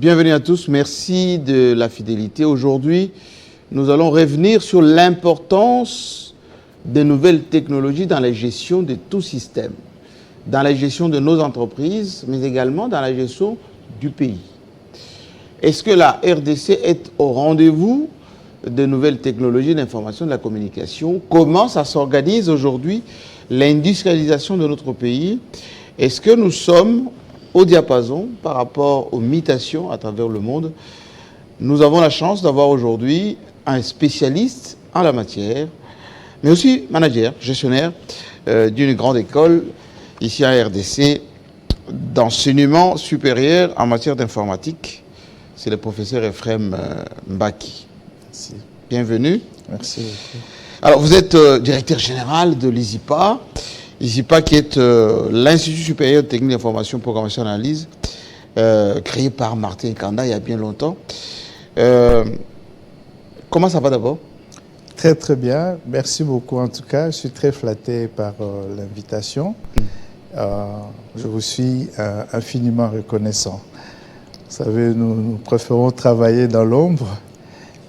Bienvenue à tous, merci de la fidélité. Aujourd'hui, nous allons revenir sur l'importance des nouvelles technologies dans la gestion de tout système, dans la gestion de nos entreprises, mais également dans la gestion du pays. Est-ce que la RDC est au rendez-vous des nouvelles technologies d'information et de la communication? Comment ça s'organise aujourd'hui, l'industrialisation de notre pays? Est-ce que nous sommes au diapason par rapport aux mutations à travers le monde? Nous avons la chance d'avoir aujourd'hui un spécialiste en la matière, mais aussi manager, gestionnaire d'une grande école ici à RDC d'enseignement supérieur en matière d'informatique. C'est le professeur Ephrem Mbaki. Merci. Bienvenue. Merci beaucoup. Alors, vous êtes directeur général de l'ISIPA. l'ISIPA qui est l'Institut supérieur de technique d'information, programmation et analyse, créé par Martin Kanda il y a bien longtemps. Comment ça va d'abord? Très très bien, merci beaucoup en tout cas. Je suis très flatté par l'invitation. Je vous suis infiniment reconnaissant. Vous savez, nous préférons travailler dans l'ombre,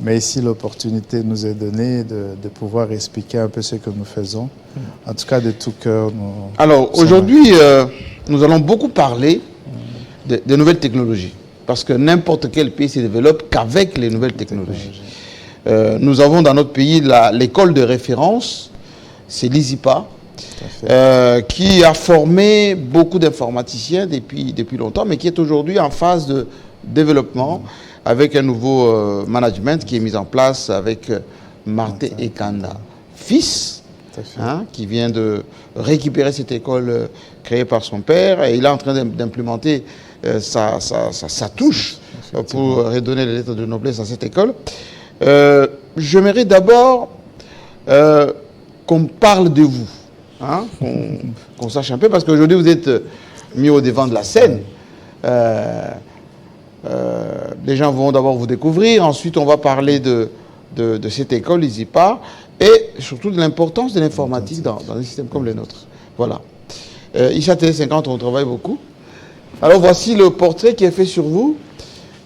mais ici l'opportunité nous est donnée de pouvoir expliquer un peu ce que nous faisons. En tout cas, de tout cœur. Alors aujourd'hui, nous allons beaucoup parler de nouvelles technologies, parce que n'importe quel pays se développe qu'avec les nouvelles technologies. Nous avons dans notre pays l'école de référence, c'est l'ISIPA, qui a formé beaucoup d'informaticiens depuis longtemps, mais qui est aujourd'hui en phase de développement avec un nouveau management qui est mis en place avec Martin Kanda, fils, qui vient de récupérer cette école créée par son père, et il est en train d'implémenter sa touche pour redonner les lettres de noblesse à cette école. J'aimerais d'abord qu'on parle de vous, qu'on sache un peu, parce qu'aujourd'hui vous êtes mis au devant de la scène. Les gens vont d'abord vous découvrir, ensuite on va parler de cette école, l'ISIPA, et surtout de l'importance de l'informatique dans un système comme le nôtre. Voilà. Ici à Télé50, on travaille beaucoup. Alors voici le portrait qui est fait sur vous.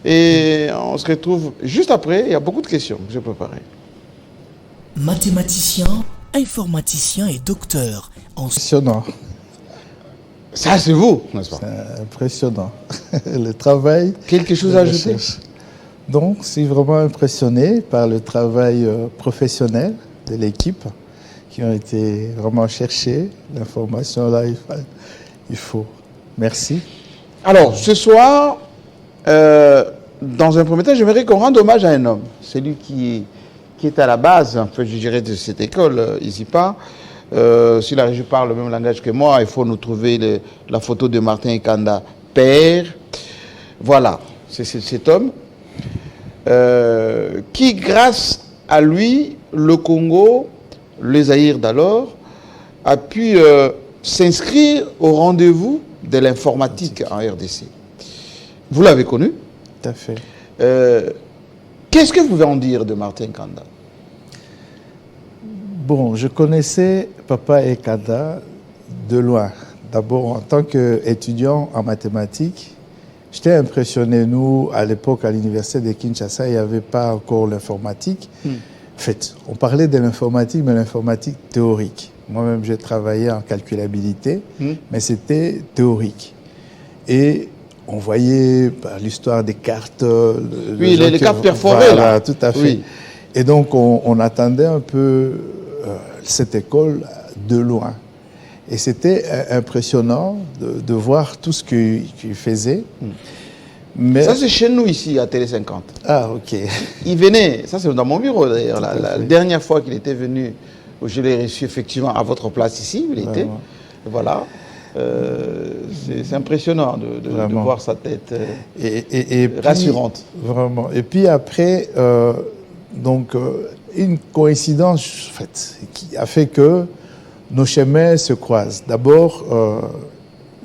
Et on se retrouve juste après. Il y a beaucoup de questions que j'ai préparées. Mathématicien, informaticien et docteur. Impressionnant. Ça, c'est vous, n'est-ce pas? C'est impressionnant. Le travail. Quelque chose à ajouter? Donc, je suis vraiment impressionné par le travail professionnel de l'équipe qui ont été vraiment chercher l'information là. Il faut. Merci. Alors, ce soir, dans un premier temps, j'aimerais qu'on rende hommage à un homme, celui qui est à la base, un peu, je dirais, de cette école, ISIPA. Si la régie parle le même langage que moi, il faut nous trouver la photo de Martin Kanda, père. Voilà, c'est cet homme qui, grâce à lui, le Congo, le Zaïre d'alors, a pu s'inscrire au rendez-vous de l'informatique en RDC. Vous l'avez connu? Tout à fait. Qu'est-ce que vous pouvez en dire de Martin Kanda? Bon, je connaissais Papa Kanda de loin. D'abord, en tant qu'étudiant en mathématiques, j'étais impressionné. Nous, à l'époque, à l'université de Kinshasa, il n'y avait pas encore l'informatique. En fait, on parlait de l'informatique, mais l'informatique théorique. Moi-même, j'ai travaillé en calculabilité, mais c'était théorique. Et on voyait l'histoire des cartes. Oui, les cartes perforées, voilà, là. Tout à fait. Oui. Et donc, on attendait un peu cette école de loin. Et c'était impressionnant de voir tout ce qu'il faisait. Mais... Ça, c'est chez nous, ici, à Télé50. Ah, ok. Il venait, ça c'est dans mon bureau d'ailleurs, la dernière fois qu'il était venu, je l'ai reçu effectivement à votre place ici, il était. Voilà. C'est impressionnant de voir sa tête et rassurante. Puis, vraiment. Et puis après, une coïncidence en fait, qui a fait que nos chemins se croisent. D'abord,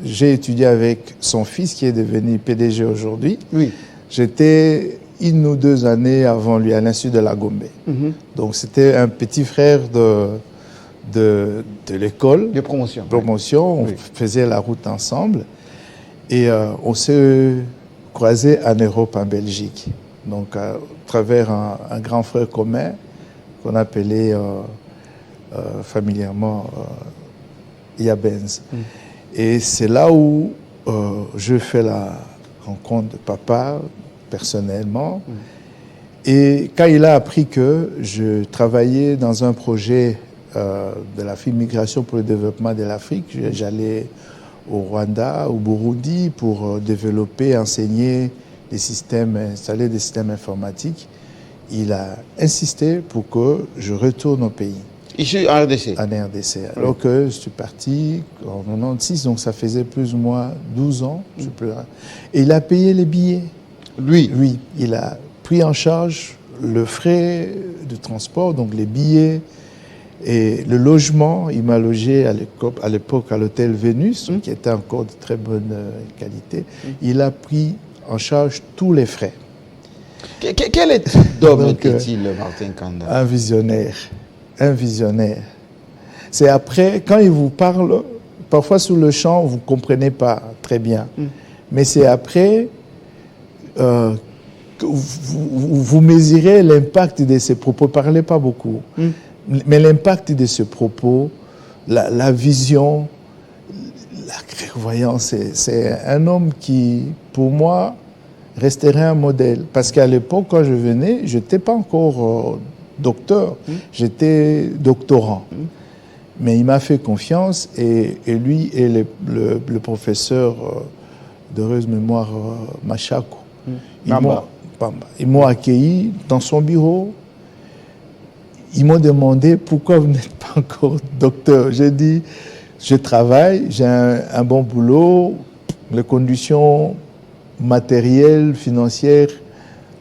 j'ai étudié avec son fils qui est devenu PDG aujourd'hui. Oui. J'étais 1 ou 2 années avant lui à l'Institut de la Gombe. Donc c'était un petit frère de l'école. De promotion. On faisait la route ensemble. Et on s'est croisé en Europe, en Belgique. Donc, à travers un grand frère commun qu'on appelait familièrement Yabenz. Et c'est là où je fais la rencontre de papa, personnellement. Et quand il a appris que je travaillais dans un projet de l'Afrique, Migration pour le développement de l'Afrique, j'allais au Rwanda, au Burundi, pour développer, enseigner des systèmes, installer des systèmes informatiques. Il a insisté pour que je retourne au pays. Ici en RDC. En RDC. Alors que je suis parti en 96, donc ça faisait plus ou moins 12 ans. Et il a payé les billets. Lui? Oui, il a pris en charge le frais de transport, donc les billets et le logement. Il m'a logé à l'époque à l'hôtel Vénus, qui était encore de très bonne qualité. Il a pris en charge tous les frais. Quel type d'homme était-il, Martin Kanda? Un visionnaire. Un visionnaire. C'est après, quand il vous parle, parfois sur le champ, vous ne comprenez pas très bien. Mais c'est après que vous mesurez l'impact de ses propos. Ne parlez pas beaucoup. Mais l'impact de ce propos, la vision, la clairvoyance, c'est un homme qui, pour moi, resterait un modèle. Parce qu'à l'époque, quand je venais, je n'étais pas encore docteur, j'étais doctorant. Mais il m'a fait confiance et lui et le professeur d'heureuse mémoire Machakou, ils m'ont accueilli dans son bureau. Ils m'ont demandé pourquoi vous n'êtes pas encore docteur. J'ai dit, je travaille, j'ai un bon boulot, les conditions matérielles, financières,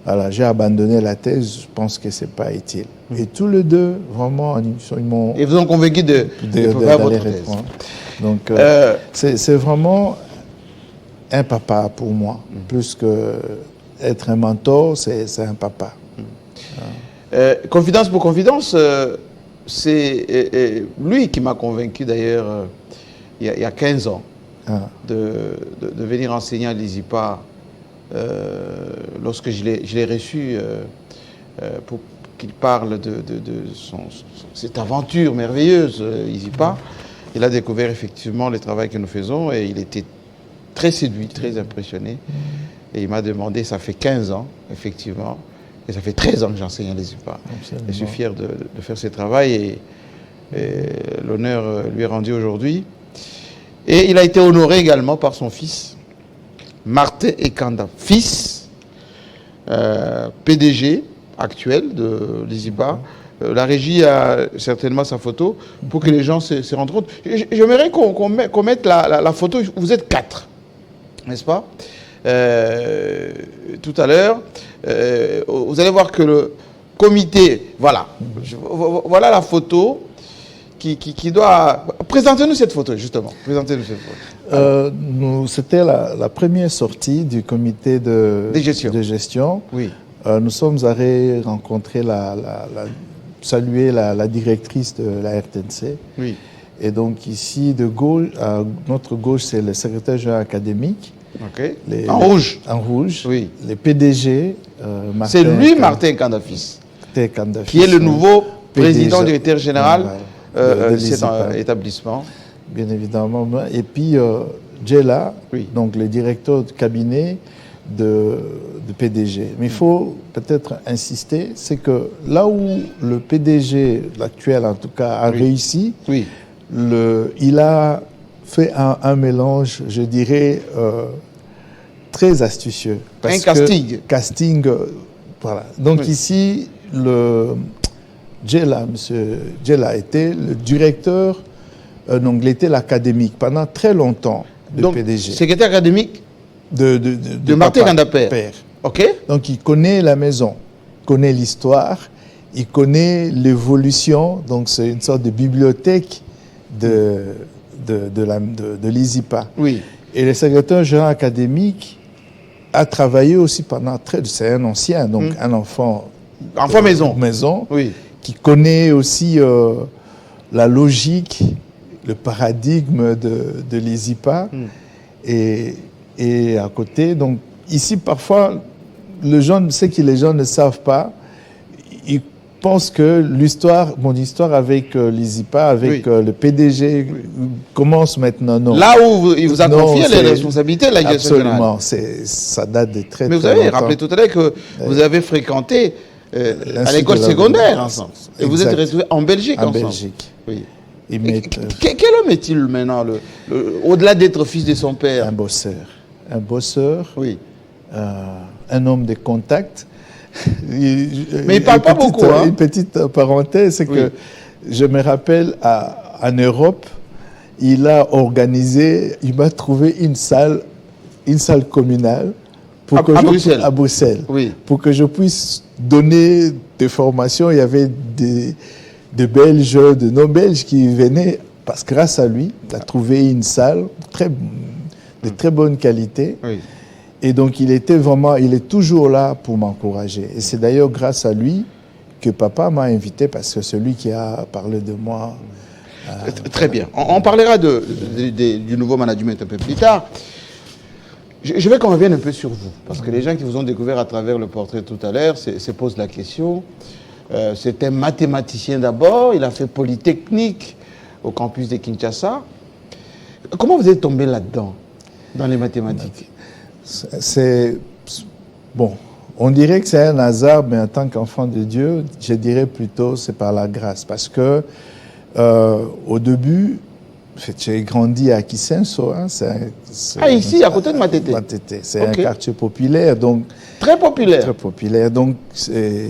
voilà, j'ai abandonné la thèse, je pense que ce n'est pas utile. Et tous les deux, vraiment, ils m'ont... Ils vous ont convaincu de faire votre thèse. Donc, c'est vraiment un papa pour moi. Plus qu'être un mentor, c'est un papa. Confidence pour confidence, c'est lui qui m'a convaincu d'ailleurs, il y a 15 ans, de venir enseigner à l'ISIPA. Lorsque je l'ai reçu pour qu'il parle de cette aventure merveilleuse, ISIPA, il a découvert effectivement le travail que nous faisons et il était très séduit, très impressionné. Et il m'a demandé, ça fait 15 ans, effectivement, et ça fait 13 ans que j'enseigne à l'ISIPA. Je suis fier de faire ce travail et l'honneur lui est rendu aujourd'hui. Et il a été honoré également par son fils, Martin Ekanda, fils, PDG actuel de l'ISIPA. La régie a certainement sa photo pour que les gens se rendent compte. J'aimerais qu'on mette la photo. Vous êtes 4, n'est-ce pas? Tout à l'heure, vous allez voir que le comité, voilà, voilà la photo qui doit... Présentez-nous cette photo, justement. Présentez-nous cette photo. C'était la première sortie du comité de gestion. Oui. Nous sommes allés rencontrer, saluer la directrice de la RTNC. Oui. Et donc ici, de gauche, à notre gauche, c'est le secrétaire général académique. Ok. En rouge. En rouge. Oui. Les PDG. C'est lui, Martin Kanda fils, qui est le nouveau président directeur général de cet établissement. Bien évidemment. Et puis, Djela, donc le directeur de cabinet de PDG. Mais il faut peut-être insister, c'est que là où le PDG, l'actuel en tout cas, a réussi, il a fait un mélange, je dirais, très astucieux. Un casting. Casting, voilà. Donc ici, monsieur Djela était le directeur, donc il était l'académique pendant très longtemps de PDG. Secrétaire académique de Martin Kanda Père. Ok. Donc il connaît la maison, il connaît l'histoire, il connaît l'évolution, donc c'est une sorte de bibliothèque de l'ISIPA. Oui. Et le secrétaire général académique a travaillé aussi pendant c'est un ancien, donc un enfant maison oui, qui connaît aussi la logique, le paradigme de l'ISIPA. Et à côté, donc ici, parfois, ce que les gens ne savent pas, ils pensent que mon histoire avec l'ISIPA, avec le PDG, commence maintenant. Non. Là où il vous a confié les responsabilités de la direction générale. Absolument, ça date de très, mais vous très avez longtemps. rappelé tout à l'heure que vous avez fréquenté à l'école secondaire ensemble. Et vous êtes retrouvés en Belgique ensemble. En Belgique. Oui. Quel homme est-il maintenant, au-delà d'être fils de son père? Un bosseur. Un bosseur. Oui. Un homme de contact. Mais il ne parle pas beaucoup. Hein? Une petite parenthèse, c'est que je me rappelle en Europe, il m'a trouvé une salle communale à Bruxelles, oui. pour que je puisse donner des formations. Il y avait des Belges, de non-Belges qui venaient, parce que grâce à lui, il a trouvé une salle de très bonne qualité. Oui. Et donc, il est toujours là pour m'encourager. Et c'est d'ailleurs grâce à lui que papa m'a invité, parce que c'est lui qui a parlé de moi. Très bien. On parlera du nouveau management un peu plus tard. Je veux qu'on revienne un peu sur vous, parce que les gens qui vous ont découvert à travers le portrait tout à l'heure se posent la question. C'est un mathématicien d'abord, il a fait Polytechnique au campus de Kinshasa. Comment vous êtes tombé là-dedans, dans les mathématiques? Bon, on dirait que c'est un hasard, mais en tant qu'enfant de Dieu, je dirais plutôt c'est par la grâce. Parce que au début, j'ai grandi à Kisenso. Hein, ici, à côté de Matete. C'est un quartier populaire. Donc, très populaire. Très populaire. Donc, je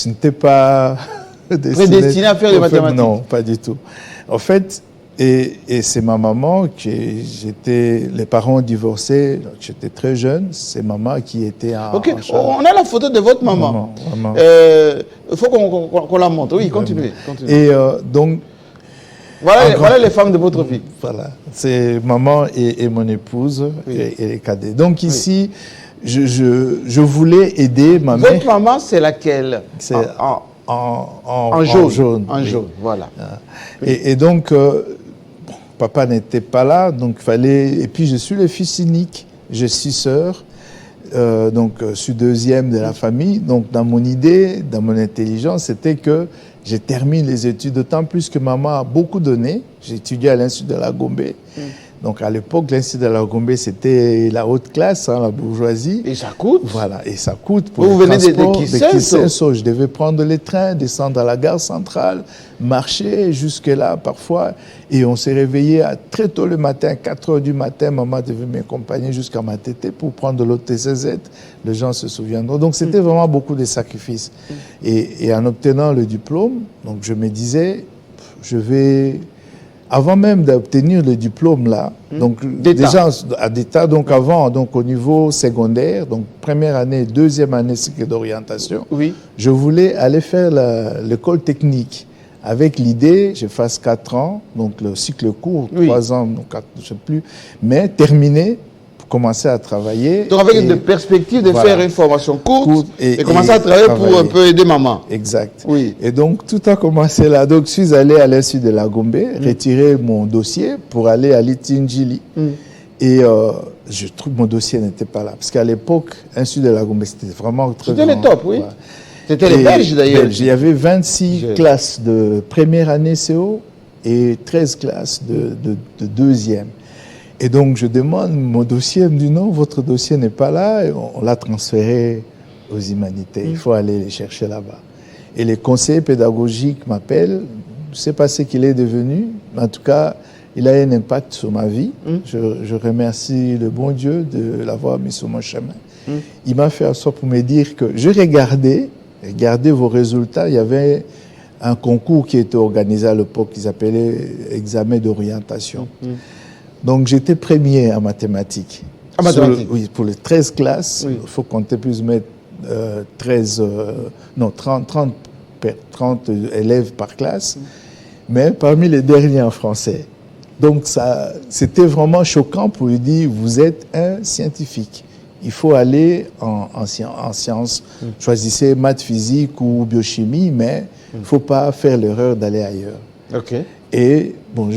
n'étais pas prédestiné à faire des mathématiques. Non, pas du tout. En fait, et c'est ma maman, les parents ont divorcé, j'étais très jeune, c'est maman qui était en charge. On a la photo de votre maman. Il faut qu'on la montre. Oui, continuez. Et donc... Voilà les femmes de votre vie. Voilà, c'est maman et mon épouse et les cadets. Donc ici, je voulais aider ma mère. Votre maman, c'est laquelle? C'est en jaune. En jaune, voilà. Et donc, papa n'était pas là, donc il fallait... Et puis je suis le fils unique, j'ai 6 sœurs, donc je suis deuxième de la famille. Donc dans mon idée, dans mon intelligence, c'était que je termine les études, d'autant plus que maman a beaucoup donné. J'ai étudié à l'Institut de la Gombe. Donc à l'époque, l'Institut de la Gombe, c'était la haute classe, hein, la bourgeoisie. Et ça coûte. Voilà, et ça coûte pour vous venez de Kisenso. Je devais prendre les trains, descendre à la gare centrale, marcher jusque-là parfois. Et on s'est réveillé très tôt le matin, 4 heures du matin. Maman devait m'accompagner jusqu'à Matete pour prendre l'autre TCZ. Les gens se souviendront. Donc c'était vraiment beaucoup de sacrifices. Et en obtenant le diplôme, donc je me disais, je vais... Avant même d'obtenir le diplôme là, donc déjà à d'État, donc avant, donc au niveau secondaire, donc première année, deuxième année cycle d'orientation, je voulais aller faire l'école technique avec l'idée, je fasse 4 ans, donc le cycle court, 3 ans, donc 4, je ne sais plus, mais terminer pour commencer à travailler. Donc avec une perspective de faire une formation courte et commencer à travailler pour un peu aider maman. Exact. Oui. Et donc tout a commencé là. Donc je suis allé à l'Institut de la Gombe, retirer mon dossier pour aller à l'Itinjili. Et je trouve que mon dossier n'était pas là. Parce qu'à l'époque, l'Institut de la Gombe, c'était vraiment très grand. C'était les top, oui. C'était les Belges d'ailleurs. Il y avait 26 classes de première année CO et 13 classes de deuxième. Et donc, je demande mon dossier, elle me dit non, votre dossier n'est pas là, et on l'a transféré aux humanités. Il faut aller les chercher là-bas. Et les conseillers pédagogiques m'appellent, je ne sais pas ce qu'il est devenu, mais en tout cas, il a un impact sur ma vie. Je remercie le bon Dieu de l'avoir mis sur mon chemin. Il m'a fait asseoir pour me dire que je regardais vos résultats. Il y avait un concours qui était organisé à l'époque, qu'ils appelaient examen d'orientation. Donc, j'étais premier en mathématiques. En mathématiques? Oui, pour les 13 classes, il faut compter plus ou moins 30 élèves par classe, mais parmi les derniers en français. Donc, c'était vraiment choquant pour lui dire, vous êtes un scientifique. Il faut aller en sciences. Choisissez maths, physique ou biochimie, mais il ne faut pas faire l'erreur d'aller ailleurs. OK. Et bon,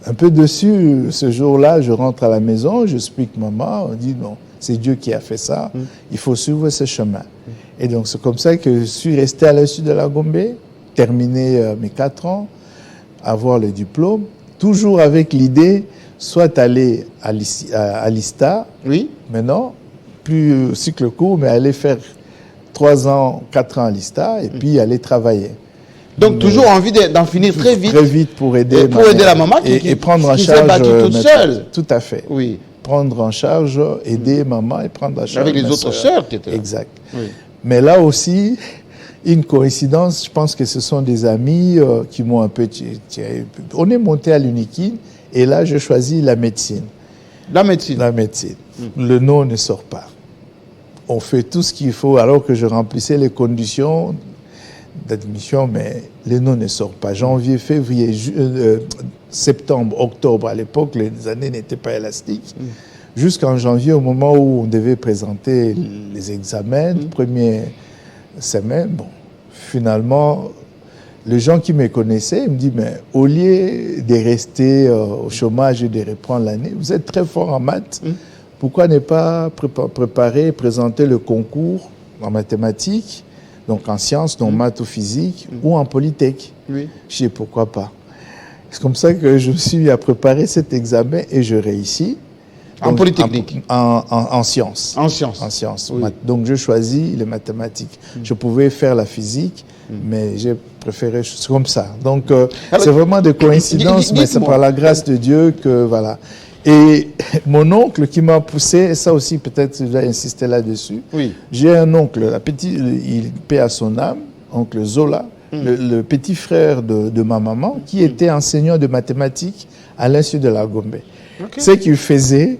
un peu dessus. Ce jour-là, je rentre à la maison, j'explique maman, on dit non, c'est Dieu qui a fait ça, il faut suivre ce chemin. Et donc c'est comme ça que je suis resté à l'Institut de la Gombe, terminé mes 4 ans, avoir le diplôme, toujours avec l'idée, soit aller à l'ISTA, Oui. maintenant, plus cycle court, mais aller faire 3 ans, 4 ans à l'ISTA, et puis aller travailler. Donc, toujours envie d'en finir très vite. Très vite pour aider, la maman et prendre en qui charge. s'est battue toute seule. Tout à fait. Oui. Prendre en charge, aider maman et prendre en charge. Avec les autres sœurs qui étaient là. Exact. Oui. Mais là aussi, une coïncidence, je pense que ce sont des amis qui m'ont un peu tiré. On est monté à l'Unikin et là, je choisis la médecine. La médecine. La médecine. Le nom ne sort pas. On fait tout ce qu'il faut alors que je remplissais les conditions d'admission, mais le nom ne sort pas. Janvier, février, septembre, octobre, à l'époque, les années n'étaient pas élastiques. Jusqu'en janvier, au moment où on devait présenter les examens, première semaine, bon, finalement, les gens qui me connaissaient, ils me disent, mais au lieu de rester au chômage et de reprendre l'année, vous êtes très fort en maths, pourquoi ne pas préparer, présenter le concours en mathématiques, donc en sciences, donc maths ou physique, ou en polytech? Oui. Je dis, pourquoi pas? C'est comme ça que je me suis mis à préparer cet examen et je réussis. En polytechnique. En sciences. En sciences. En sciences. Oui. Donc, je choisis les mathématiques. Je pouvais faire la physique, mais j'ai préféré... C'est comme ça. Donc, c'est vraiment des coïncidences, mais c'est par la grâce de Dieu que... Voilà. Et mon oncle qui m'a poussé, et ça aussi, peut-être, je vais insister là-dessus. Oui. J'ai un oncle, il paie à son âme, oncle Zola, le petit frère de ma maman, qui était enseignant de mathématiques à l'Institut de la Gombe. Okay. Ce qu'il faisait,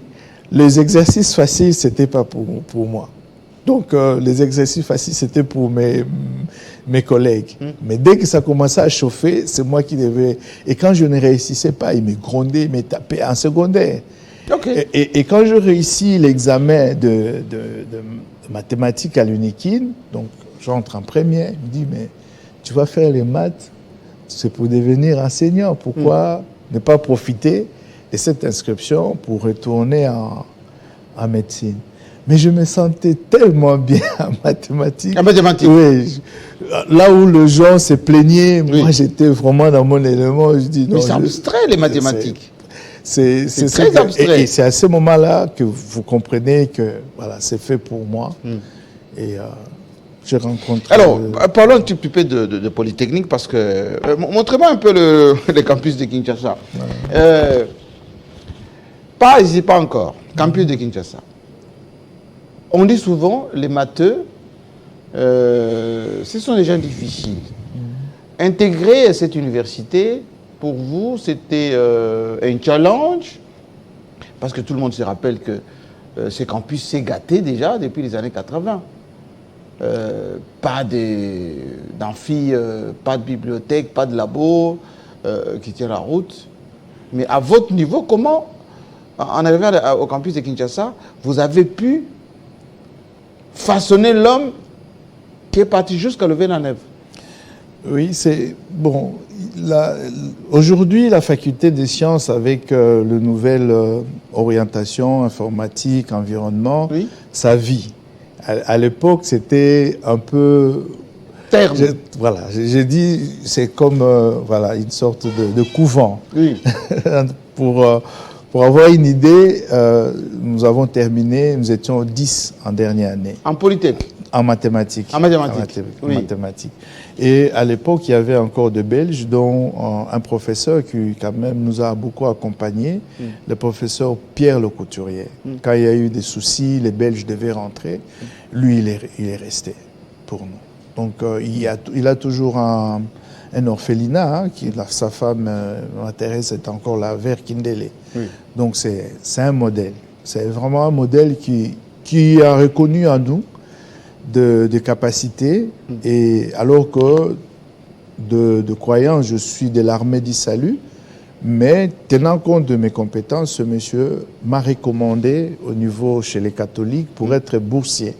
les exercices faciles, ce n'était pas pour moi. Donc, les exercices faciles, c'était pour mes collègues. Mais dès que ça commençait à chauffer, c'est moi qui devais... Et quand je ne réussissais pas, il me grondait, il me tapait en secondaire. Okay. Et quand je réussis l'examen de mathématiques à l'Unikin, donc j'entre en première, il me dit, mais tu vas faire les maths, c'est pour devenir enseignant. Pourquoi ne pas profiter de cette inscription pour retourner en médecine? Mais je me sentais tellement bien en mathématiques. En mathématiques? Oui. Là où les gens se plaignaient, moi j'étais vraiment dans mon élément. Je dis, non, mais c'est abstrait les mathématiques. C'est très abstrait. Et c'est à ce moment-là que vous comprenez que voilà, c'est fait pour moi. Et j'ai rencontré... Alors, parlons un petit peu de Polytechnique parce que... montrez-moi un peu le campus de Kinshasa. Pas ici, pas encore. Campus de Kinshasa. On dit souvent, les matheux, ce sont des gens difficiles. Intégrer cette université, pour vous, c'était un challenge, parce que tout le monde se rappelle que ce campus s'est gâté déjà depuis les années 80. Pas d'amphi, pas de bibliothèque, pas de labo qui tient la route. Mais à votre niveau, comment, en arrivant au campus de Kinshasa, vous avez pu façonner l'homme qui est parti jusqu'à lever la nef? Oui, c'est... Bon, aujourd'hui, la faculté des sciences, avec la nouvelle orientation informatique, environnement, ça vit. À l'époque, c'était un peu... Terme. Voilà, j'ai dit, c'est comme voilà, une sorte de couvent. Oui. Pour avoir une idée, nous avons terminé, nous étions 10 en dernière année. En polytechnique? En mathématiques. En mathématiques. En mathématiques. Et à l'époque, il y avait encore des Belges, dont un professeur qui quand même nous a beaucoup accompagnés, le professeur Pierre Le Couturier. Quand il y a eu des soucis, les Belges devaient rentrer. Lui, il est resté pour nous. Donc, il a toujours un orphelinat, sa femme, Thérèse, est encore là, vers Kindélé. Donc, c'est un modèle. C'est vraiment un modèle qui a reconnu en nous de capacités. Et alors que de croyant, je suis de l'armée du salut, mais tenant compte de mes compétences, ce monsieur m'a recommandé au niveau chez les catholiques pour être boursier.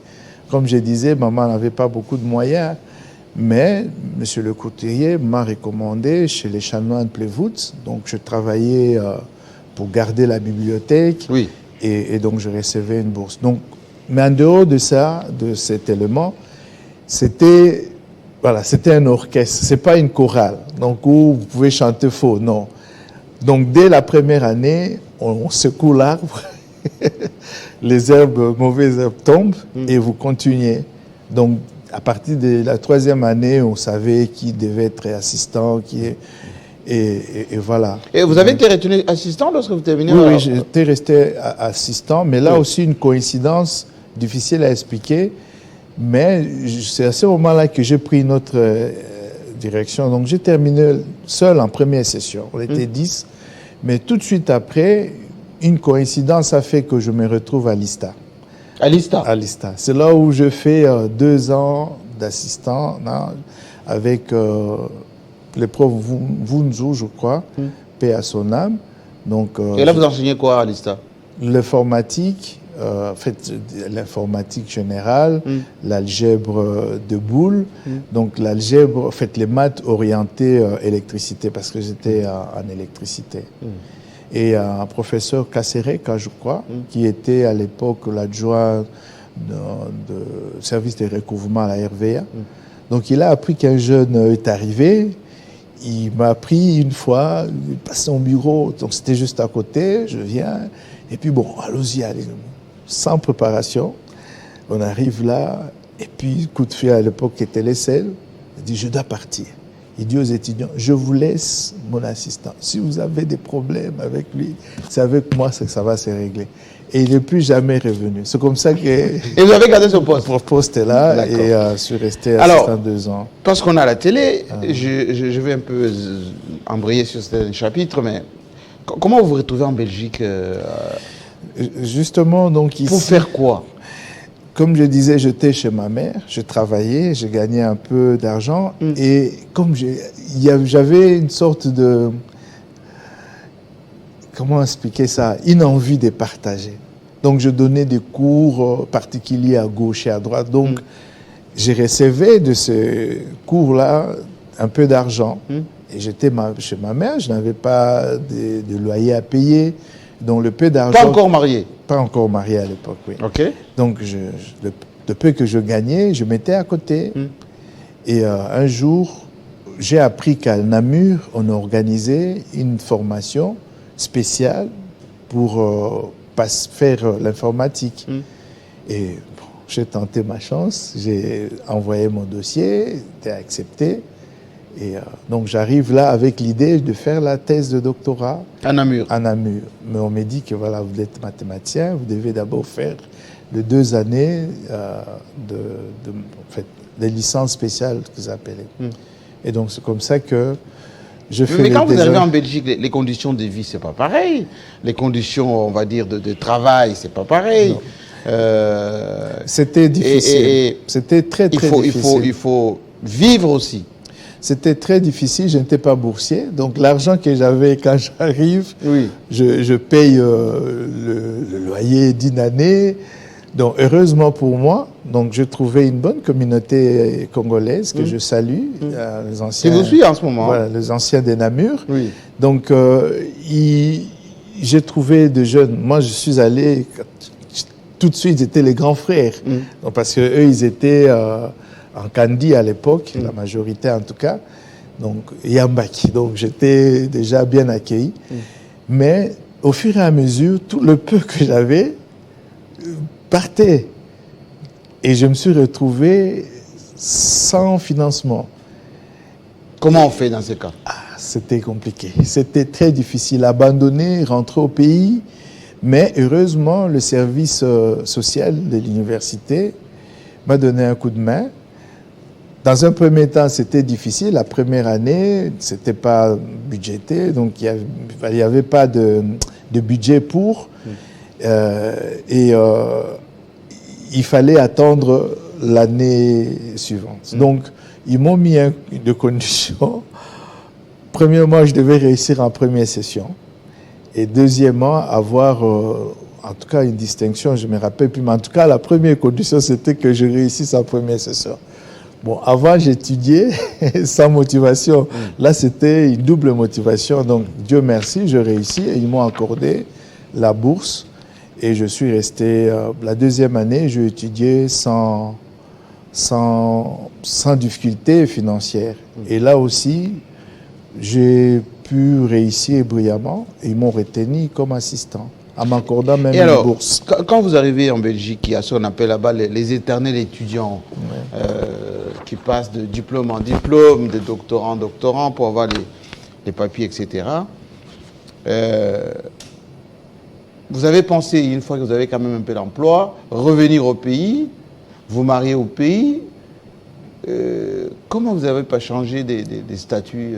Comme je disais, maman n'avait pas beaucoup de moyens, Mais M. le couturier m'a recommandé chez les chanoines Plevout. Donc, je travaillais pour garder la bibliothèque. Oui. Et donc, je recevais une bourse. Donc, mais en dehors de ça, de cet élément, c'était un orchestre. C'est pas une chorale. Donc, où vous pouvez chanter faux, non. Donc, dès la première année, on secoue l'arbre, les mauvaises herbes tombent et vous continuez. Donc, à partir de la 3e année, on savait qui devait être assistant, et voilà. Et vous avez été retenu assistant lorsque vous terminez? Oui, j'étais resté assistant, mais là aussi une coïncidence difficile à expliquer. Mais c'est à ce moment-là que j'ai pris une autre direction. Donc j'ai terminé seul en première session. On était 10. Mais tout de suite après, une coïncidence a fait que je me retrouve à l'ISTA. À l'ISTA? À l'ISTA. C'est là où je fais 2 ans d'assistant avec le prof Vunzu, je crois, paix à son âme. Donc, et là, vous enseignez quoi à l'ISTA? L'informatique, en fait, l'informatique générale, l'algèbre de boules, donc l'algèbre, en fait, les maths orientées électricité, parce que j'étais en électricité. Et un professeur Kassereka, je crois, qui était à l'époque l'adjoint de service de recouvrement à la RVA. Donc, il a appris qu'un jeune est arrivé. Il m'a appris une fois, il passait au bureau, donc c'était juste à côté, je viens, et puis bon, allons-y, allez, sans préparation. On arrive là, et puis coup de fil à l'époque qui était l'ESSEL, il dit, je dois partir. Il dit aux étudiants, je vous laisse mon assistant. Si vous avez des problèmes avec lui, c'est avec moi que ça va se régler. Et il n'est plus jamais revenu. C'est comme ça que... Et vous avez gardé ce poste? Mon poste est là, et je suis resté assistant 2 ans. Parce qu'on a la télé, je vais un peu embrayer sur ce chapitre, mais comment vous vous retrouvez en Belgique Justement, donc ici... Pour faire quoi? Comme je disais, j'étais chez ma mère, je travaillais, je gagnais un peu d'argent, et comme j'avais une sorte de... Comment expliquer ça? Une envie de partager. Donc, je donnais des cours particuliers à gauche et à droite. Donc, je recevais de ces cours-là un peu d'argent. Et j'étais chez ma mère, je n'avais pas de loyer à payer. Donc, le peu d'argent... Pas encore marié? Pas encore marié à l'époque, oui. OK. Donc, le peu que je gagnais, je mettais à côté. Et un jour, j'ai appris qu'à Namur, on a organisé une formation spéciale pour faire l'informatique. Et bon, j'ai tenté ma chance, j'ai envoyé mon dossier, été accepté. Et donc j'arrive là avec l'idée de faire la thèse de doctorat à Namur. À Namur. Mais on m'a dit que voilà, vous êtes mathématicien, vous devez d'abord faire les 2 années en fait, de licence spéciale qu'ils appelaient. Et donc c'est comme ça que je fais. Mais quand vous arrivez en Belgique, les conditions de vie, c'est pas pareil. Les conditions, on va dire, de travail, c'est pas pareil. C'était difficile. C'était très difficile. Il faut vivre aussi. C'était très difficile, je n'étais pas boursier. Donc l'argent que j'avais quand j'arrive, je paye le loyer d'une année. Donc heureusement pour moi, donc j'ai trouvé une bonne communauté congolaise que je salue. Les anciens, qui vous suit en ce moment. Voilà, les anciens des Namur. Donc j'ai trouvé de jeunes. Moi je suis allé, tout de suite j'étais les grands frères. Donc, parce qu'eux ils étaient... en Kandi à l'époque, la majorité en tout cas, donc Yambaki. Donc j'étais déjà bien accueilli. Mais au fur et à mesure, tout le peu que j'avais partait. Et je me suis retrouvé sans financement. Comment on fait dans ce cas? C'était compliqué. C'était très difficile. Abandonner, rentrer au pays. Mais heureusement, le service social de l'université m'a donné un coup de main. Dans un premier temps, c'était difficile. La première année, ce n'était pas budgété, donc il n'y avait pas de budget pour. Il fallait attendre l'année suivante. Donc, ils m'ont mis de conditions. Premièrement, je devais réussir en première session. Et deuxièmement, avoir, en tout cas, une distinction, je ne me rappelle plus. Mais en tout cas, la première condition, c'était que je réussisse en première session. Bon, avant, j'étudiais sans motivation. Là, c'était une double motivation. Donc, Dieu merci, je réussis et ils m'ont accordé la bourse. Et je suis resté, la deuxième année, j'ai étudié sans difficulté financière. Et là aussi, j'ai pu réussir brillamment et ils m'ont retenu comme assistant, en m'accordant même Et une alors, bourse. quand vous arrivez en Belgique, il y a ce qu'on appelle là-bas les éternels étudiants qui passent de diplôme en diplôme, de doctorant en doctorant pour avoir les papiers, etc. Vous avez pensé, une fois que vous avez quand même un peu d'emploi, revenir au pays, vous marier au pays. Comment vous n'avez pas changé des statuts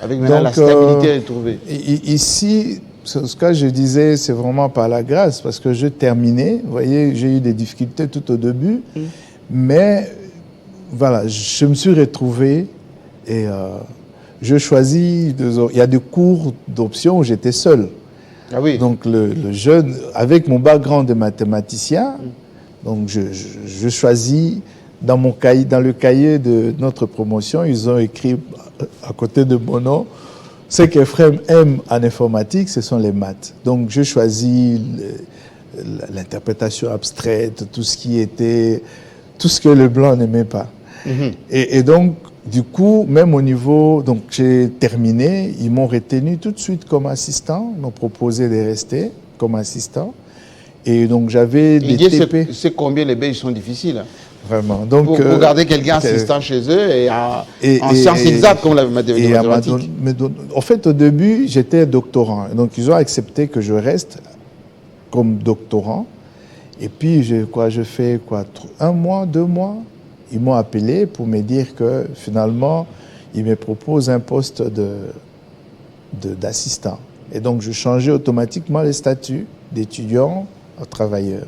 avec maintenant la stabilité à les trouver? Ici, ce que je disais, c'est vraiment par la grâce, parce que je terminais. Vous voyez, j'ai eu des difficultés tout au début, mais voilà, je me suis retrouvé et je choisis. Il y a des cours d'option où j'étais seul. Ah oui. Donc le jeune, avec mon background de mathématicien, donc je choisis dans le cahier de notre promotion, ils ont écrit à côté de mon nom, ce qu'Ephrem aime en informatique, ce sont les maths. Donc je choisis l'interprétation abstraite, tout ce que le blanc n'aimait pas. Et donc, du coup, même au niveau, donc j'ai terminé, ils m'ont retenu tout de suite comme assistant, ils m'ont proposé de rester comme assistant. Et donc j'avais des TP. C'est combien les Belges sont difficiles. Hein. Vraiment. Donc, pour garder quelqu'un assistant chez eux et en sciences exactes, comme la mathématique. En fait, au début, j'étais doctorant. Donc, ils ont accepté que je reste comme doctorant. Et puis, je fais un mois, 2 mois. Ils m'ont appelé pour me dire que finalement, ils me proposent un poste d'assistant. Et donc, je changeais automatiquement le statut d'étudiant à travailleur.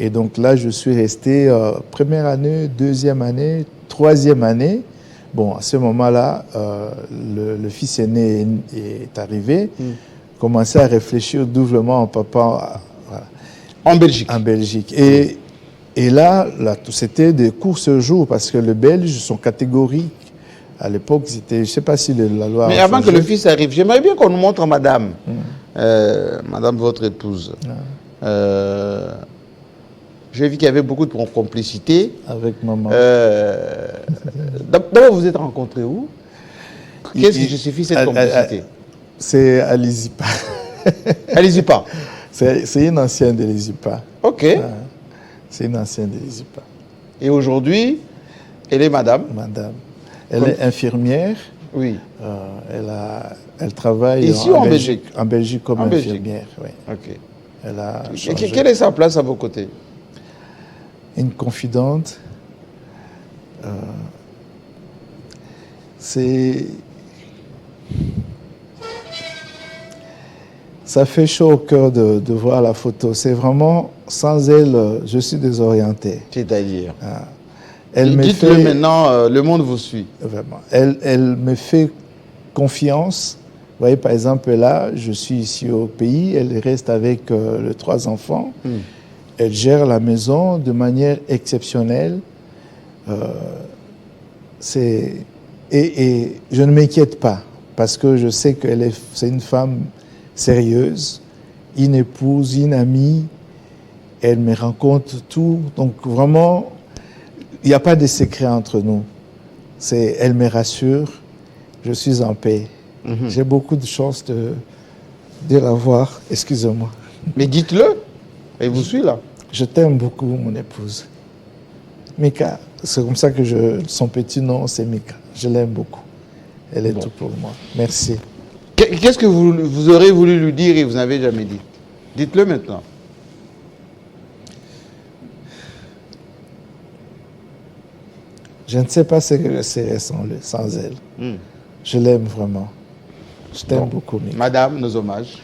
Et donc là, je suis resté première année, deuxième année, troisième année. Bon, à ce moment-là, le fils aîné est arrivé, commençait à réfléchir doublement en papa. Voilà. En Belgique. En Belgique. Et là c'était des courts jours parce que les Belges sont catégoriques. À l'époque, c'était, je ne sais pas si la loi. Mais avant que le fils arrive, j'aimerais bien qu'on nous montre madame, madame votre épouse. J'ai vu qu'il y avait beaucoup de complicité. Avec maman. D'abord, vous êtes rencontrés où? Qu'est-ce qui justifie cette complicité? C'est à l'ISIPA. À l'ISIPA? C'est une ancienne de l'ISIPA. Ok. C'est une ancienne de l'ISIPA. Et aujourd'hui, elle est madame? Madame. Elle est infirmière. Oui. Elle travaille ici en Belgique? En Belgique comme infirmière, oui. Ok. Elle a quelle est sa place à vos côtés? Une confidente. Ça fait chaud au cœur de voir la photo. C'est vraiment, sans elle, je suis désorienté. C'est-à-dire Dites-le maintenant, le monde vous suit. Vraiment. Elle me fait confiance. Vous voyez, par exemple, là, je suis ici au pays, elle reste avec les 3 enfants. Elle gère la maison de manière exceptionnelle. Et je ne m'inquiète pas, parce que je sais que c'est une femme sérieuse, une épouse, une amie. Elle me raconte tout. Donc vraiment, il n'y a pas de secret entre nous. Elle me rassure. Je suis en paix. J'ai beaucoup de chance de la voir. Excusez-moi. Mais dites-le. Elle vous suit là. Je t'aime beaucoup, mon épouse. Mika, c'est comme ça que son petit nom, c'est Mika. Je l'aime beaucoup. Elle est tout pour moi. Merci. Qu'est-ce que vous aurez voulu lui dire et vous n'avez jamais dit? Dites-le maintenant. Je ne sais pas ce que je serais sans elle. Je l'aime vraiment. Je t'aime beaucoup, Mika. Madame, nos hommages.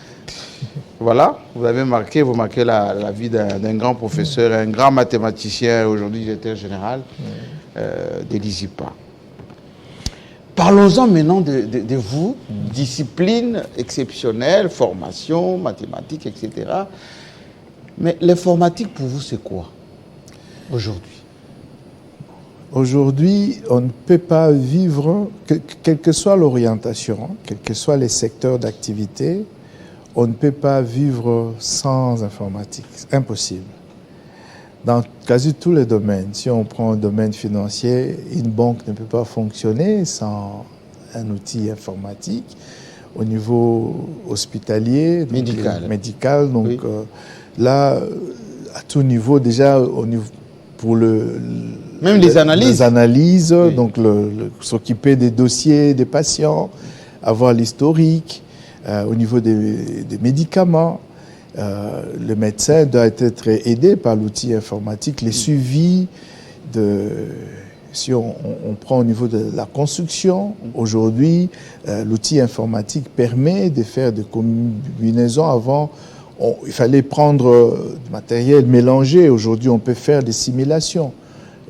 Voilà, vous marqué la vie d'un grand professeur, un grand mathématicien, aujourd'hui directeur général de l'ISIPA. Parlons-en maintenant de vous, discipline exceptionnelle, formation, mathématiques, etc. Mais l'informatique pour vous, c'est quoi aujourd'hui? Aujourd'hui, on ne peut pas vivre, quelle que soit l'orientation, quels que soient les secteurs d'activité, on ne peut pas vivre sans informatique. C'est impossible. Dans quasi tous les domaines, si on prend un domaine financier, une banque ne peut pas fonctionner sans un outil informatique. Au niveau hospitalier, médical donc oui. Là, à tout niveau, déjà, au niveau, pour même les analyses oui. Donc s'occuper des dossiers des patients, avoir l'historique, au niveau des médicaments, le médecin doit être aidé par l'outil informatique, les suivis si on prend au niveau de la construction, aujourd'hui, l'outil informatique permet de faire des combinaisons. Avant, il fallait prendre du matériel mélangé. Aujourd'hui, on peut faire des simulations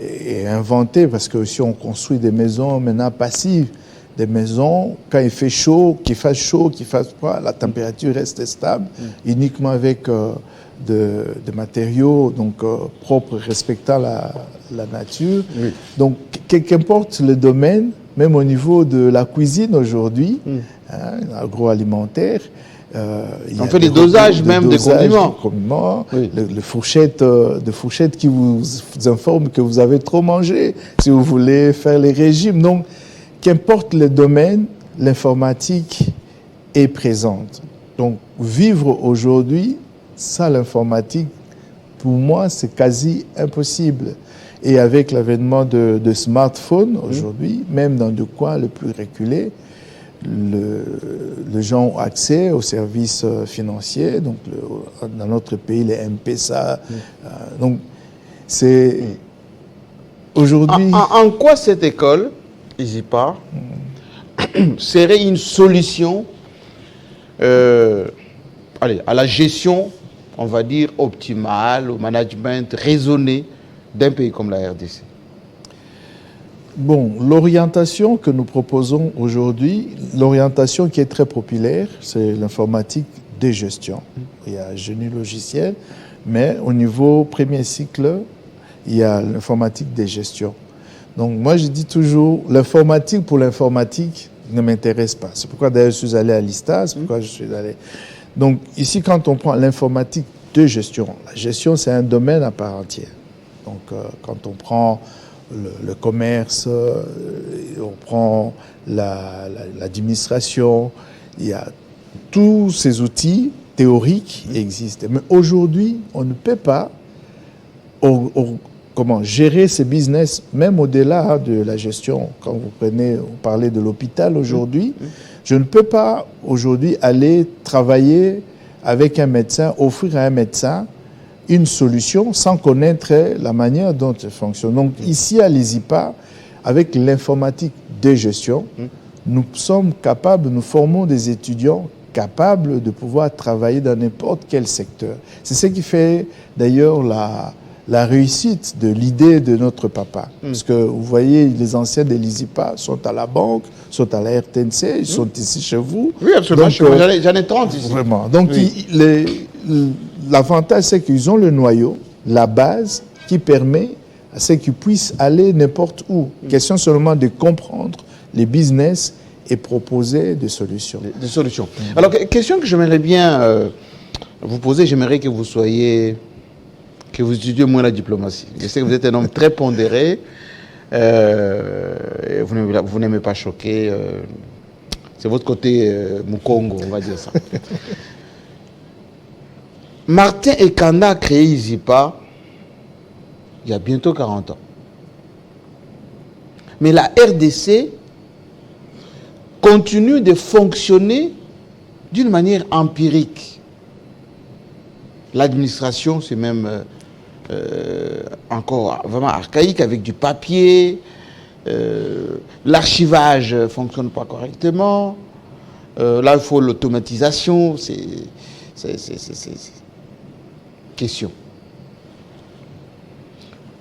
et inventer, parce que si on construit des maisons maintenant passives, des maisons, quand il fait chaud, qu'il fasse chaud, qu'il fasse froid, la température reste stable, uniquement avec de matériaux donc, propres, respectant la nature. Oui. Donc, qu'importe le domaine, même au niveau de la cuisine aujourd'hui, agroalimentaire, on fait des dosages même des condiments. Oui. Le fourchette qui vous informe que vous avez trop mangé, si vous voulez faire les régimes. Donc, qu'importe le domaine, l'informatique est présente. Donc, vivre aujourd'hui sans l'informatique, pour moi, c'est quasi impossible. Et avec l'avènement de smartphones aujourd'hui, même dans des coins les plus reculés, les gens ont accès aux services financiers, donc dans notre pays, les M-Pesa. Donc, c'est aujourd'hui... En quoi cette école, ISIPA, serait une solution à la gestion, on va dire, optimale, au management raisonné d'un pays comme la RDC? Bon, l'orientation que nous proposons aujourd'hui, l'orientation qui est très populaire, c'est l'informatique de gestion. Il y a génie logiciel, mais au niveau premier cycle, il y a l'informatique de gestion. Donc moi, je dis toujours, l'informatique pour l'informatique ne m'intéresse pas. C'est pourquoi d'ailleurs je suis allé à l'ISTA, c'est pourquoi je suis allé... Donc ici, quand on prend l'informatique de gestion, la gestion, c'est un domaine à part entière. Donc quand on prend le commerce, on prend l'administration, il y a tous ces outils théoriques qui existent. Mais aujourd'hui, on ne peut pas gérer ces business, même au-delà de la gestion. Quand vous parlez de l'hôpital aujourd'hui, je ne peux pas aujourd'hui aller travailler avec un médecin, offrir à un médecin une solution sans connaître la manière dont elle fonctionne. Donc ici à l'ISIPA, avec l'informatique de gestion, nous sommes capables, nous formons des étudiants capables de pouvoir travailler dans n'importe quel secteur. C'est ce qui fait d'ailleurs la réussite de l'idée de notre papa. Parce que vous voyez, les anciens de l'ISIPA sont à la banque, sont à la RTNC, ils sont ici chez vous. Oui, absolument. J'en ai 30 ici. Vraiment. Donc l'avantage, c'est qu'ils ont le noyau, la base, qui permet à ce qu'ils puissent aller n'importe où. Question seulement de comprendre les business et proposer des solutions. Des solutions. Alors, question que j'aimerais bien vous poser, j'aimerais que vous étudiez moins la diplomatie. Je sais que vous êtes un homme très pondéré, vous n'aimez pas choquer, c'est votre côté Mukongo, on va dire ça. Martin Ekanda a créé ISIPA il y a bientôt 40 ans. Mais la RDC continue de fonctionner d'une manière empirique. L'administration, c'est même encore vraiment archaïque, avec du papier. L'archivage ne fonctionne pas correctement. Là, il faut l'automatisation. C'est question.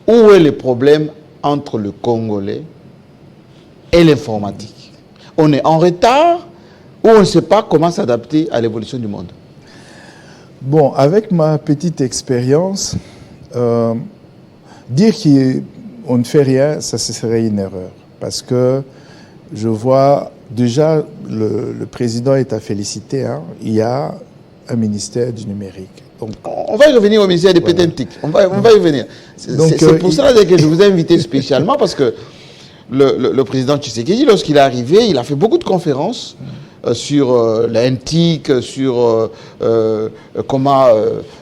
Où est le problème entre le Congolais et l'informatique? On est en retard ou on ne sait pas comment s'adapter à l'évolution du monde? Bon, avec ma petite expérience, dire que on ne fait rien, ça ce serait une erreur. Parce que je vois déjà, le président est à féliciter, hein, il y a un ministère du numérique. Donc, on va y revenir au ministère des Pétentic. On va y revenir. C'est pour cela que je vous ai invité spécialement, parce que le président Tshisekedi, lorsqu'il est arrivé, il a fait beaucoup de conférences sur la NTIC, sur comment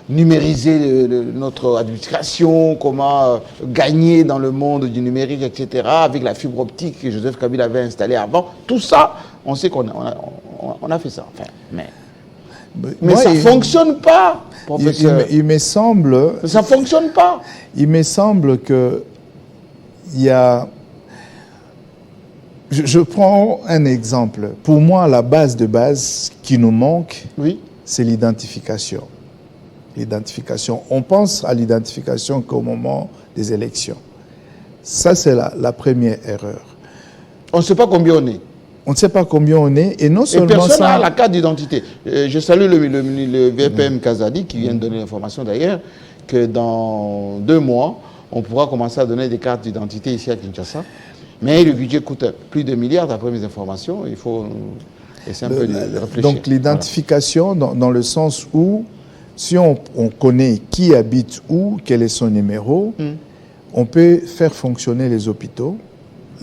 numériser notre administration, comment gagner dans le monde du numérique, etc., avec la fibre optique que Joseph Kabila avait installée avant. Tout ça, on sait qu'on a fait ça. Enfin, mais ça ne fonctionne pas, professeur. Il me semble... Ça ne fonctionne pas. Il me semble que il y a... Je prends un exemple. Pour moi, la base de base qui nous manque, oui, c'est l'identification. L'identification. On pense à l'identification qu'au moment des élections. Ça, c'est la première erreur. On ne sait pas combien on est. On ne sait pas combien on est. Et non seulement personne ça... n'a la carte d'identité. Je salue le VPM Kazadi qui vient de donner l'information d'ailleurs que dans 2 mois, on pourra commencer à donner des cartes d'identité ici à Kinshasa. Mais le budget coûte plus de milliards d'après mes informations. Il faut essayer un peu de réfléchir. Donc l'identification dans le sens où, si on connaît qui habite où, quel est son numéro, on peut faire fonctionner les hôpitaux.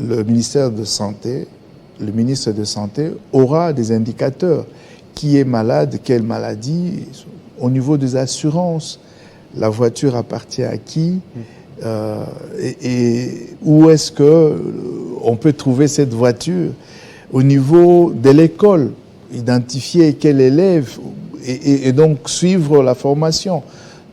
Le ministère de Santé, le ministre de Santé aura des indicateurs. Qui est malade, quelle maladie, au niveau des assurances, la voiture appartient à qui, et où est-ce qu'on peut trouver cette voiture. Au niveau de l'école, identifier quel élève et donc suivre la formation.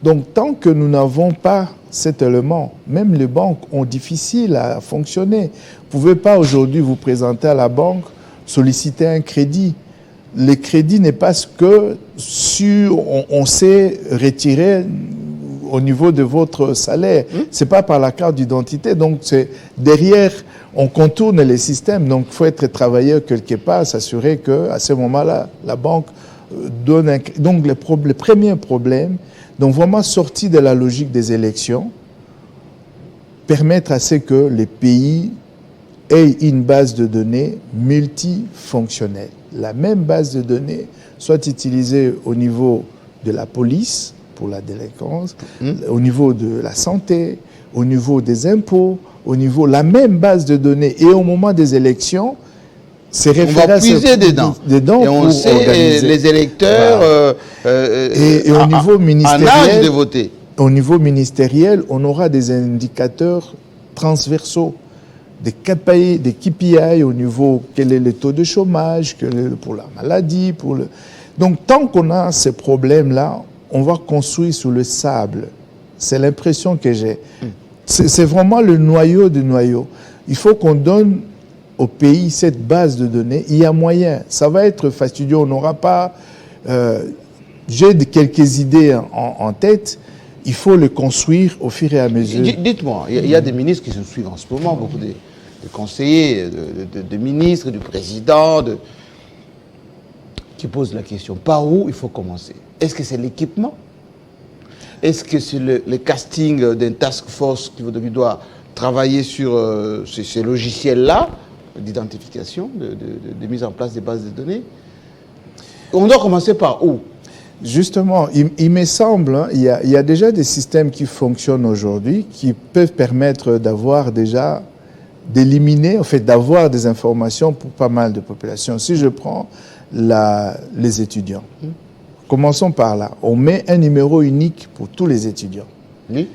Donc tant que nous n'avons pas cet élément, même les banques ont difficile à fonctionner. Vous ne pouvez pas aujourd'hui vous présenter à la banque, solliciter un crédit. Le crédit n'est pas ce que on sait retirer au niveau de votre salaire. C'est pas par la carte d'identité. Donc, c'est derrière, on contourne les systèmes. Donc, il faut être travailleur quelque part, s'assurer qu'à ce moment-là, la banque donne un... Donc, le premier problème, donc vraiment sorti de la logique des élections, permettre à ce que les pays aient une base de données multifonctionnelle. La même base de données soit utilisée au niveau de la police, pour la délinquance, au niveau de la santé, au niveau des impôts, au niveau la même base de données. Et au moment des élections, c'est référé on va puiser dedans. Et on sait organiser. Les électeurs et au niveau ministériel, en âge de voter. Au niveau ministériel, on aura des indicateurs transversaux, des KPI au niveau quel est le taux de chômage, pour la maladie, Donc tant qu'on a ces problèmes-là, on va construire sous le sable. C'est l'impression que j'ai. C'est vraiment le noyau du noyau. Il faut qu'on donne au pays cette base de données. Il y a moyen. Ça va être fastidieux. On n'aura pas... j'ai quelques idées en tête. Il faut le construire au fur et à mesure. Dites-moi, il y a des ministres qui se suivent en ce moment, beaucoup de conseillers, de ministres, du président, qui posent la question. Par où il faut commencer? Est-ce que c'est l'équipement? Est-ce que c'est le casting d'un task force qui doit travailler sur ces logiciels-là d'identification, de mise en place des bases de données? On doit commencer par où? Justement, il me semble, il y a déjà des systèmes qui fonctionnent aujourd'hui qui peuvent permettre d'avoir déjà, d'éliminer, en fait, d'avoir des informations pour pas mal de populations. Si je prends les étudiants, commençons par là. On met un numéro unique pour tous les étudiants. Oui.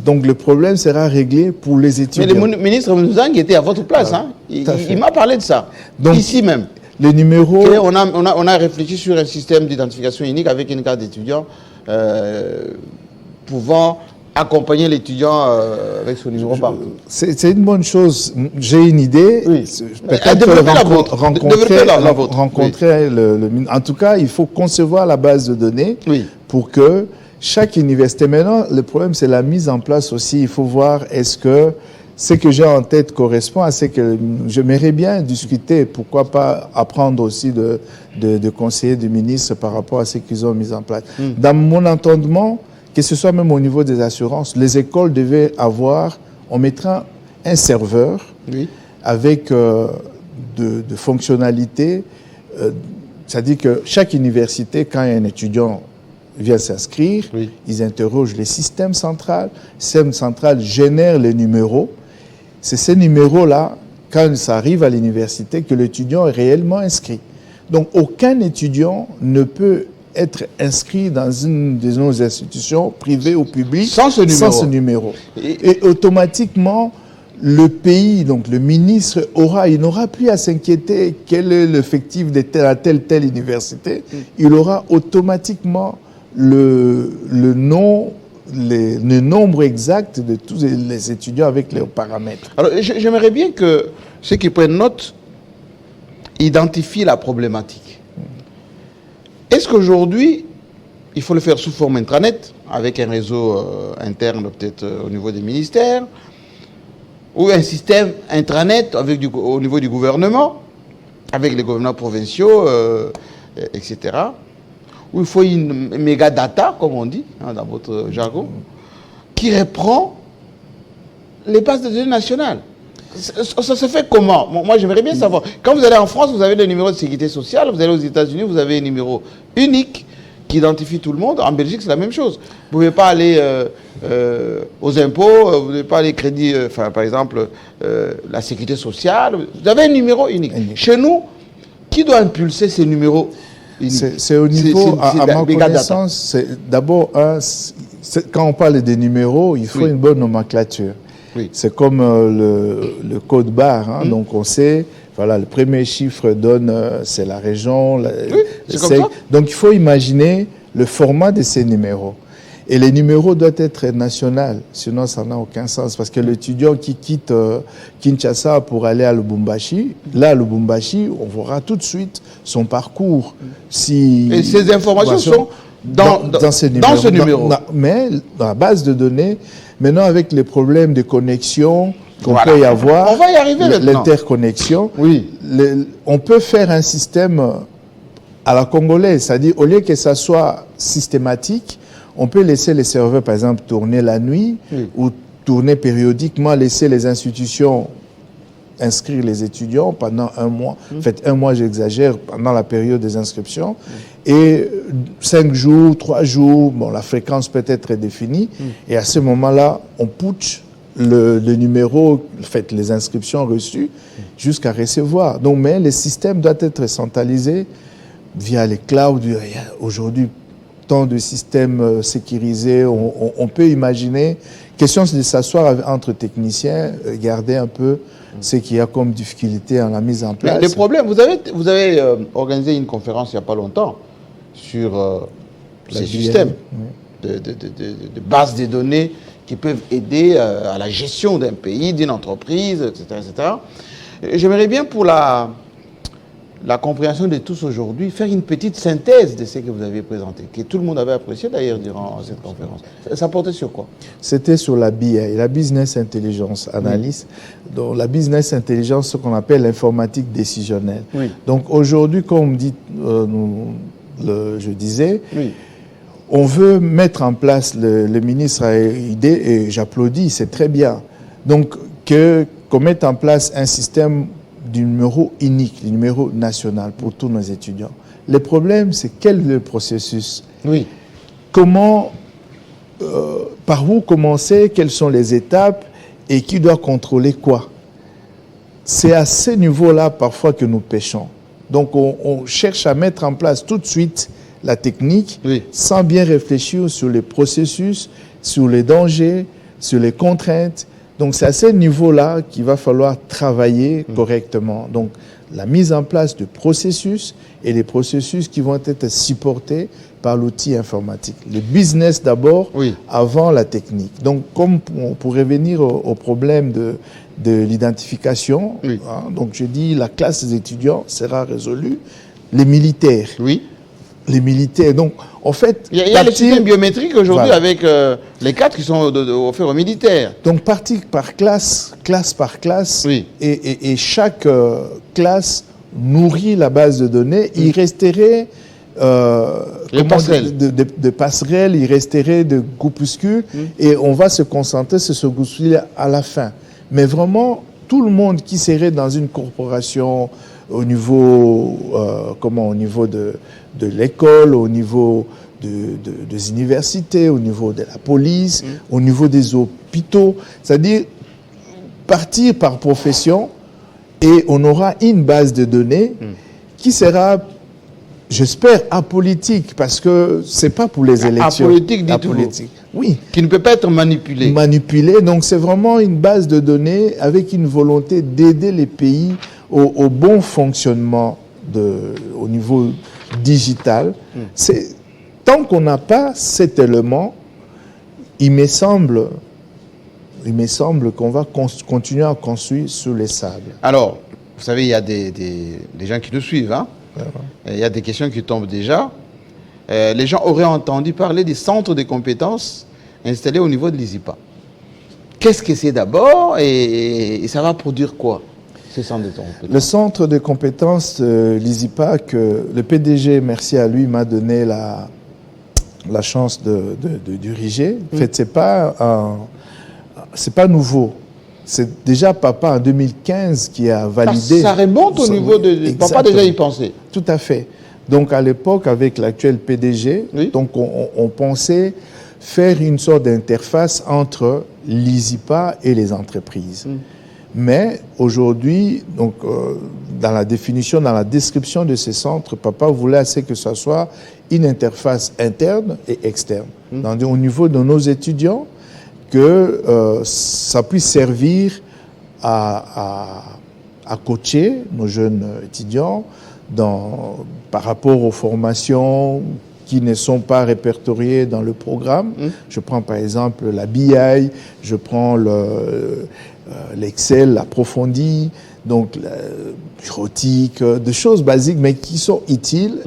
Donc le problème sera réglé pour les étudiants. Mais le ministre Mnuzang était à votre place. Il m'a parlé de ça, donc, ici même. Le numéro... On a réfléchi sur un système d'identification unique avec une carte d'étudiant pouvant accompagner l'étudiant avec son numéro partout. C'est une bonne chose. J'ai une idée. Oui. Peut-être rencontrer le... En tout cas, il faut concevoir la base de données pour que chaque université... Maintenant, le problème, c'est la mise en place aussi. Il faut voir, est-ce que ce que j'ai en tête correspond à ce que j'aimerais bien discuter. Pourquoi pas apprendre aussi de conseillers, de ministres par rapport à ce qu'ils ont mis en place. Dans mon entendement, que ce soit même au niveau des assurances, les écoles devaient avoir on mettra un serveur avec de fonctionnalités. C'est-à-dire que chaque université, quand un étudiant vient s'inscrire, ils interrogent les systèmes centrales. Le système central génère les numéros. C'est ces numéros-là, quand ça arrive à l'université, que l'étudiant est réellement inscrit. Donc, aucun étudiant ne peut être inscrit dans une de nos institutions, privées ou publiques, sans ce numéro. Et automatiquement, le pays, donc le ministre, il n'aura plus à s'inquiéter quel est l'effectif de telle université. Il aura automatiquement le nombre exact de tous les étudiants avec leurs paramètres. Alors, j'aimerais bien que ceux qui prennent note identifient la problématique. Est-ce qu'aujourd'hui, il faut le faire sous forme intranet, avec un réseau interne peut-être au niveau des ministères, ou un système intranet au niveau du gouvernement, avec les gouvernements provinciaux, etc. Où il faut une méga data, comme on dit dans votre jargon, qui reprend les bases de données nationales. Ça se fait comment? Moi, j'aimerais bien savoir. Quand vous allez en France, vous avez le numéro de sécurité sociale. Vous allez aux États-Unis, vous avez un numéro unique qui identifie tout le monde. En Belgique, c'est la même chose. Vous ne pouvez pas aller aux impôts, vous ne pouvez pas aller crédit, par exemple, la sécurité sociale. Vous avez un numéro unique. Chez nous, qui doit impulser ces numéros uniques? C'est au niveau, à ma connaissance, d'abord, quand on parle des numéros, il faut une bonne nomenclature. C'est comme le code barre, hein. Donc on sait, voilà, le premier chiffre donne, c'est la région. C'est comme ça. Donc il faut imaginer le format de ces numéros. Et les numéros doivent être nationaux, sinon ça n'a aucun sens. Parce que l'étudiant qui quitte Kinshasa pour aller à Lubumbashi, là à Lubumbashi, on verra tout de suite son parcours. Et ces informations sont dans ce numéro. Mais dans la base de données, maintenant avec les problèmes de connexion qu'on peut y avoir, on va y arriver maintenant. L'interconnexion, on peut faire un système à la congolaise, c'est-à-dire au lieu que ça soit systématique, on peut laisser les serveurs, par exemple, tourner la nuit ou tourner périodiquement, laisser les institutions inscrire les étudiants pendant un mois. En fait, un mois, j'exagère, pendant la période des inscriptions. Et 5 jours, 3 jours, bon, la fréquence peut être définie. Et à ce moment-là, on putsch le numéro, en fait, les inscriptions reçues jusqu'à recevoir. Donc, mais le système doit être centralisé via les clouds. Il y a aujourd'hui tant de systèmes sécurisés. On peut imaginer, question de s'asseoir entre techniciens, regarder un peu ce qu'il y a comme difficulté en la mise en place. Le problème, vous avez organisé une conférence il n'y a pas longtemps sur ces systèmes de bases de données qui peuvent aider à la gestion d'un pays, d'une entreprise, etc. etc. J'aimerais bien, pour la compréhension de tous aujourd'hui, faire une petite synthèse de ce que vous avez présenté, que tout le monde avait apprécié d'ailleurs durant cette conférence. Ça portait sur quoi? C'était sur la BI, la Business Intelligence Analyse. Donc la Business Intelligence, ce qu'on appelle l'informatique décisionnelle. Donc aujourd'hui, comme dit, je disais, on veut mettre en place, le ministre a idée, et j'applaudis, c'est très bien. Donc qu'on mette en place un système du numéro unique, le numéro national pour tous nos étudiants. Le problème, c'est quel est le processus? Comment, par où commencer? Quelles sont les étapes? Et qui doit contrôler quoi? C'est à ce niveau-là, parfois, que nous pêchons. Donc, on cherche à mettre en place tout de suite la technique sans bien réfléchir sur les processus, sur les dangers, sur les contraintes. Donc, c'est à ce niveau-là qu'il va falloir travailler correctement. Donc, la mise en place de processus et les processus qui vont être supportés par l'outil informatique. Le business d'abord, avant la technique. Donc, comme on pourrait venir au problème de l'identification, hein, donc je dis la classe des étudiants sera résolue. Les militaires. Les militaires. Donc, en fait... Il y a les systèmes biométriques aujourd'hui avec les cadres qui sont offerts aux militaires. Donc, partie par classe par classe, et chaque classe nourrit la base de données. Il resterait de passerelles, il resterait de groupuscules et on va se concentrer sur ce groupuscule à la fin. Mais vraiment, tout le monde qui serait dans une corporation au niveau, au niveau de l'école, au niveau des universités, au niveau de la police, au niveau des hôpitaux, c'est-à-dire partir par profession et on aura une base de données qui sera, j'espère, apolitique, parce que c'est pas pour les élections. Apolitique, dites-vous. Oui. Qui ne peut pas être manipulé. Manipulé. Donc c'est vraiment une base de données avec une volonté d'aider les pays au bon fonctionnement au niveau digital. Tant qu'on n'a pas cet élément, il me semble qu'on va continuer à construire sur les sables. Alors, vous savez, il y a des gens qui nous suivent, hein? Il y a des questions qui tombent déjà. Les gens auraient entendu parler des centres de compétences installés au niveau de l'ISIPA. Qu'est-ce que c'est d'abord et ça va produire quoi, ces centres de compétences? Le centre de compétences l'ISIPA, que le PDG, merci à lui, m'a donné la chance de diriger. En fait, c'est pas nouveau. C'est déjà Papa en 2015 qui a validé. Ça remonte au niveau de Papa déjà y pensait. Tout à fait. Donc à l'époque, avec l'actuel PDG, donc on pensait faire une sorte d'interface entre l'ISIPA et les entreprises. Mais aujourd'hui, donc dans la définition, dans la description de ces centres, Papa voulait assez que ce soit une interface interne et externe. Au niveau de nos étudiants, que ça puisse servir à coacher nos jeunes étudiants par rapport aux formations qui ne sont pas répertoriées dans le programme. Je prends par exemple la BI, je prends l'Excel approfondi, donc la bureautique, des choses basiques, mais qui sont utiles,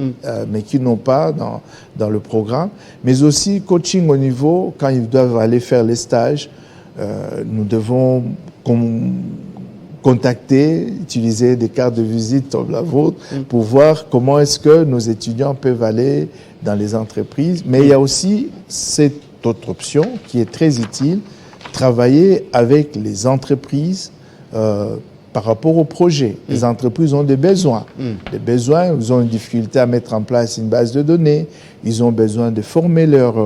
mais qui n'ont pas dans le programme. Mais aussi coaching au niveau, quand ils doivent aller faire les stages, nous devons contacter, utiliser des cartes de visite comme la vôtre pour voir comment est-ce que nos étudiants peuvent aller dans les entreprises. Mais il y a aussi cette autre option qui est très utile, travailler avec les entreprises par rapport au projet. Les entreprises ont des besoins. Les besoins, ils ont une difficulté à mettre en place une base de données. Ils ont besoin de former leurs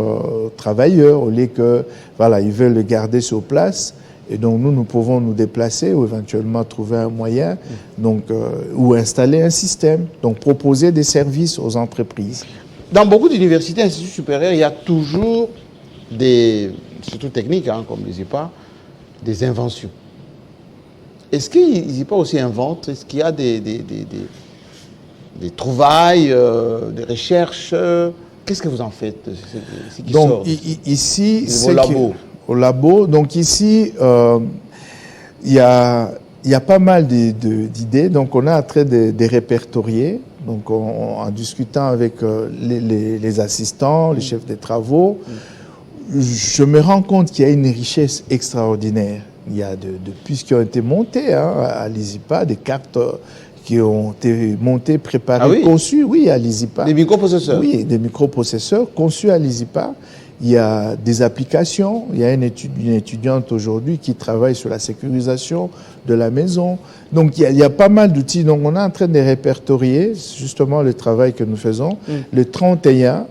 travailleurs au lieu que, voilà, ils veulent le garder sur place. Et donc, nous pouvons nous déplacer ou éventuellement trouver un moyen, donc, ou installer un système, donc proposer des services aux entreprises. Dans beaucoup d'universités et instituts supérieurs, il y a toujours surtout techniques, hein, comme les IPA, des inventions. Est-ce qu'ils n'y pas aussi inventent? Est-ce qu'il y a des trouvailles, des recherches? Qu'est-ce que vous en faites? Donc, ici, c'est au labo. Donc, ici, il y a pas mal d'idées. Donc, on est en train de répertorier. Donc, en discutant avec les assistants, les chefs des travaux, je me rends compte qu'il y a une richesse extraordinaire. Il y a de puces qui ont été montées à l'ISIPA, des cartes qui ont été montées, préparées, conçues, à l'ISIPA. Des microprocesseurs? Oui, des microprocesseurs conçus à l'ISIPA. Il y a des applications. Il y a une étudiante aujourd'hui qui travaille sur la sécurisation de la maison. Donc, il y a pas mal d'outils. Donc, on est en train de répertorier justement le travail que nous faisons. Le 31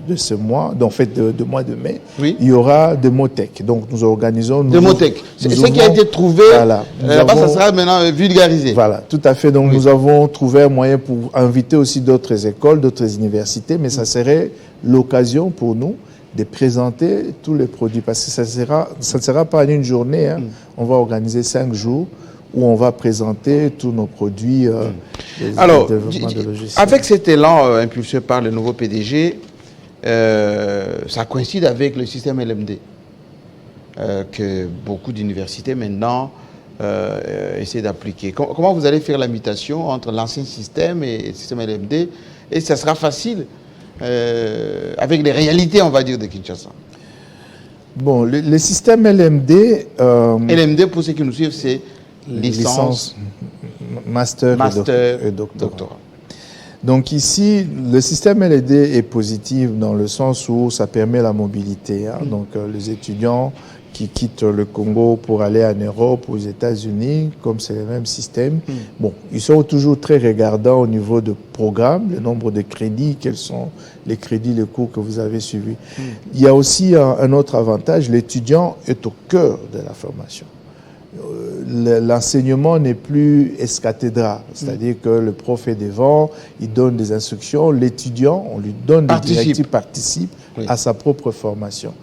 de ce mois, donc en fait de mois de mai, il y aura Demotech. Donc nous organisons... Demotech, c'est ce qui a été trouvé, ça sera maintenant vulgarisé. Voilà, tout à fait. Donc nous avons trouvé un moyen pour inviter aussi d'autres écoles, d'autres universités, mais ça serait l'occasion pour nous de présenter tous les produits, parce que ça ne sera pas en une journée, on va organiser 5 jours, où on va présenter tous nos produits Alors, de développement de logiciels. Avec cet élan impulsé par le nouveau PDG, ça coïncide avec le système LMD, que beaucoup d'universités maintenant essaient d'appliquer. Comment vous allez faire la mutation entre l'ancien système et le système LMD? Et ça sera facile avec les réalités, on va dire, de Kinshasa. Bon, le système LMD... LMD, pour ceux qui nous suivent, c'est licence, master et doctorat. Donc ici, le système LED est positif dans le sens où ça permet la mobilité. Donc les étudiants qui quittent le Congo pour aller en Europe, aux États-Unis, comme c'est le même système, bon, ils sont toujours très regardants au niveau de programme, le nombre de crédits, quels sont les crédits, les cours que vous avez suivis. Il y a aussi un autre avantage, l'étudiant est au cœur de la formation. L'enseignement n'est plus escathédral, c'est-à-dire que le prof est devant, il donne des instructions, l'étudiant, on lui donne des directives, participe à sa propre formation.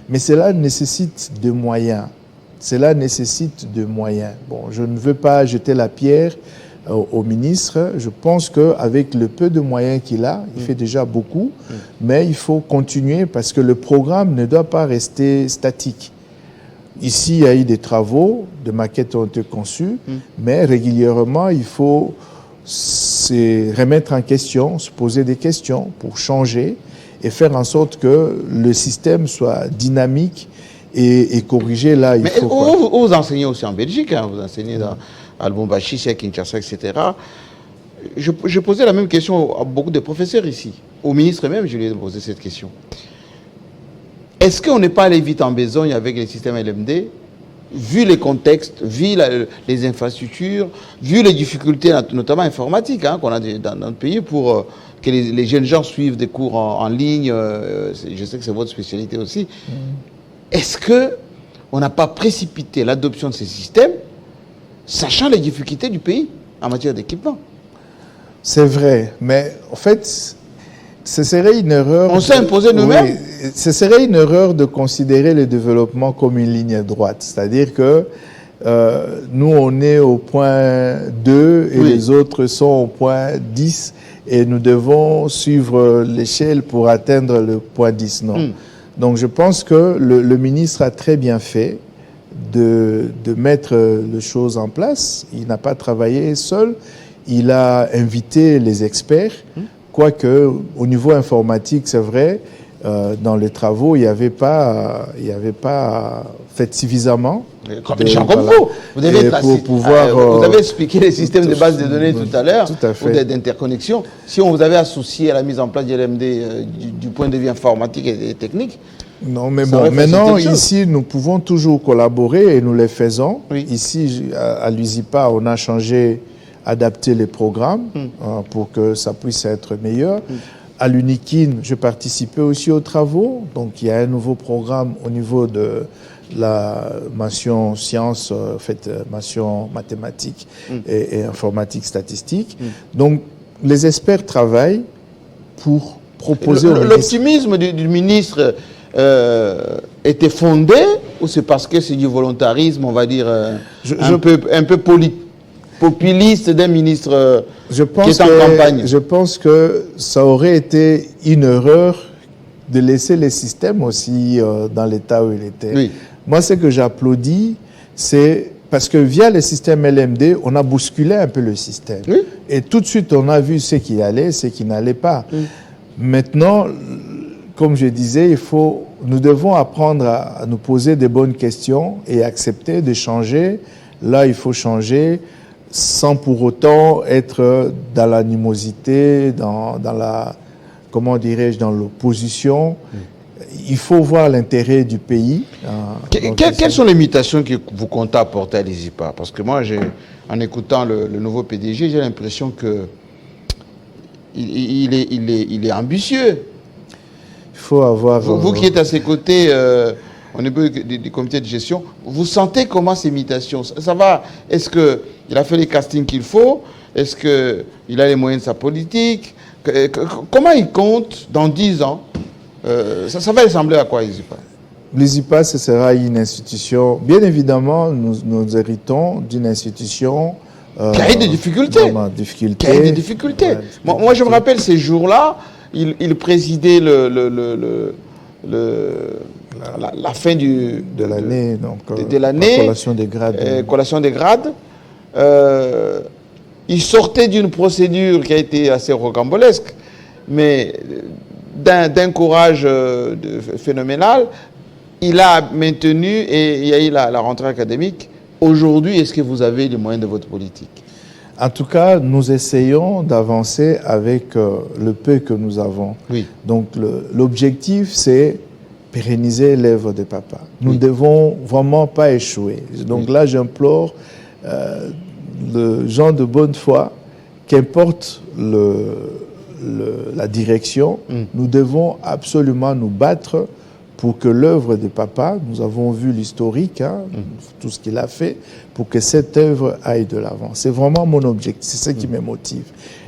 Mais cela nécessite de moyens. Cela nécessite de moyens. Bon, je ne veux pas jeter la pierre au ministre. Je pense qu'avec le peu de moyens qu'il a, il fait déjà beaucoup, mais il faut continuer parce que le programme ne doit pas rester statique. Ici, il y a eu des travaux, des maquettes ont été conçues, mais régulièrement, il faut se remettre en question, se poser des questions pour changer et faire en sorte que le système soit dynamique et corrigé là. Mais vous enseignez aussi en Belgique, hein, vous enseignez à Lubumbashi, à Kinshasa, etc. Je posais la même question à beaucoup de professeurs ici. Au ministre même, je lui ai posé cette question. Est-ce qu'on n'est pas allé vite en besogne avec les systèmes LMD, vu les contextes, vu les infrastructures, vu les difficultés, notamment informatiques, qu'on a dans notre pays, pour que les jeunes gens suivent des cours en ligne, je sais que c'est votre spécialité aussi. Est-ce qu'on n'a pas précipité l'adoption de ces systèmes, sachant les difficultés du pays en matière d'équipement? C'est vrai, mais en fait, ce serait une erreur. On s'est imposé nous-mêmes. Oui, ce serait une erreur de considérer le développement comme une ligne droite. C'est-à-dire que nous, on est au point 2 et les autres sont au point 10 et nous devons suivre l'échelle pour atteindre le point 10. Non. Donc, je pense que le ministre a très bien fait de mettre les choses en place. Il n'a pas travaillé seul. Il a invité les experts. Quoique, au niveau informatique, c'est vrai, dans les travaux, il n'y avait pas fait suffisamment. Comme des gens comme vous. Vous devez pour pouvoir, vous avez expliqué les systèmes de base de données tout à l'heure, ou d'interconnexion. Si on vous avait associé à la mise en place du LMD du point de vue informatique et technique. Non, mais bon, maintenant, ici, nous pouvons toujours collaborer et nous le faisons. Ici, à l'USIPA, on a changé, adapté les programmes pour que ça puisse être meilleur. À l'UNIKIN, je participais aussi aux travaux. Donc, il y a un nouveau programme au niveau de la mention sciences, mention mathématiques et informatique statistique. Donc, les experts travaillent pour proposer... L'optimisme du ministre était fondé ou c'est parce que c'est du volontarisme, on va dire, un peu populiste d'un ministre qui est en campagne? Je pense que ça aurait été une erreur de laisser les systèmes aussi dans l'état où il était. Moi, ce que j'applaudis, c'est parce que via le système LMD, on a bousculé un peu le système. Et tout de suite, on a vu ce qui allait, ce qui n'allait pas. Maintenant, comme je disais, nous devons apprendre à nous poser des bonnes questions et accepter de changer. Là, il faut changer sans pour autant être dans l'animosité, dans la, comment dirais-je, dans l'opposition. Il faut voir l'intérêt du pays. Quelles sont les mutations que vous comptez apporter à l'ISIPA? Parce que moi, en écoutant le nouveau PDG, j'ai l'impression qu'il est ambitieux. Il faut avoir... Vous qui êtes à ses côtés, au niveau du comité de gestion, vous sentez comment ces mutations? Ça va? Est-ce qu'il a fait les castings qu'il faut? Est-ce qu'il a les moyens de sa politique? Comment il compte dans 10 ans? Ça va ressembler à quoi, l'ISIPA? L'ISIPA, ce sera une institution... Bien évidemment, nous héritons d'une institution... qui a eu des difficultés. Qui a eu des difficultés. Moi, je me rappelle ces jours-là, il présidait la fin de l'année. Collation des grades. Collation des grades. Il sortait d'une procédure qui a été assez rocambolesque, mais d'un courage phénoménal. Il a maintenu et il y a eu la rentrée académique. Aujourd'hui, est-ce que vous avez les moyens de votre politique? En tout cas, nous essayons d'avancer avec le peu que nous avons. Oui. Donc l'objectif, c'est pérenniser l'œuvre de papa. Nous ne devons vraiment pas échouer. Donc là, j'implore le gens de bonne foi, qu'importe la direction, nous devons absolument nous battre pour que l'œuvre de papa, nous avons vu l'historique, tout ce qu'il a fait, pour que cette œuvre aille de l'avant. C'est vraiment mon objectif, c'est ce qui me motive.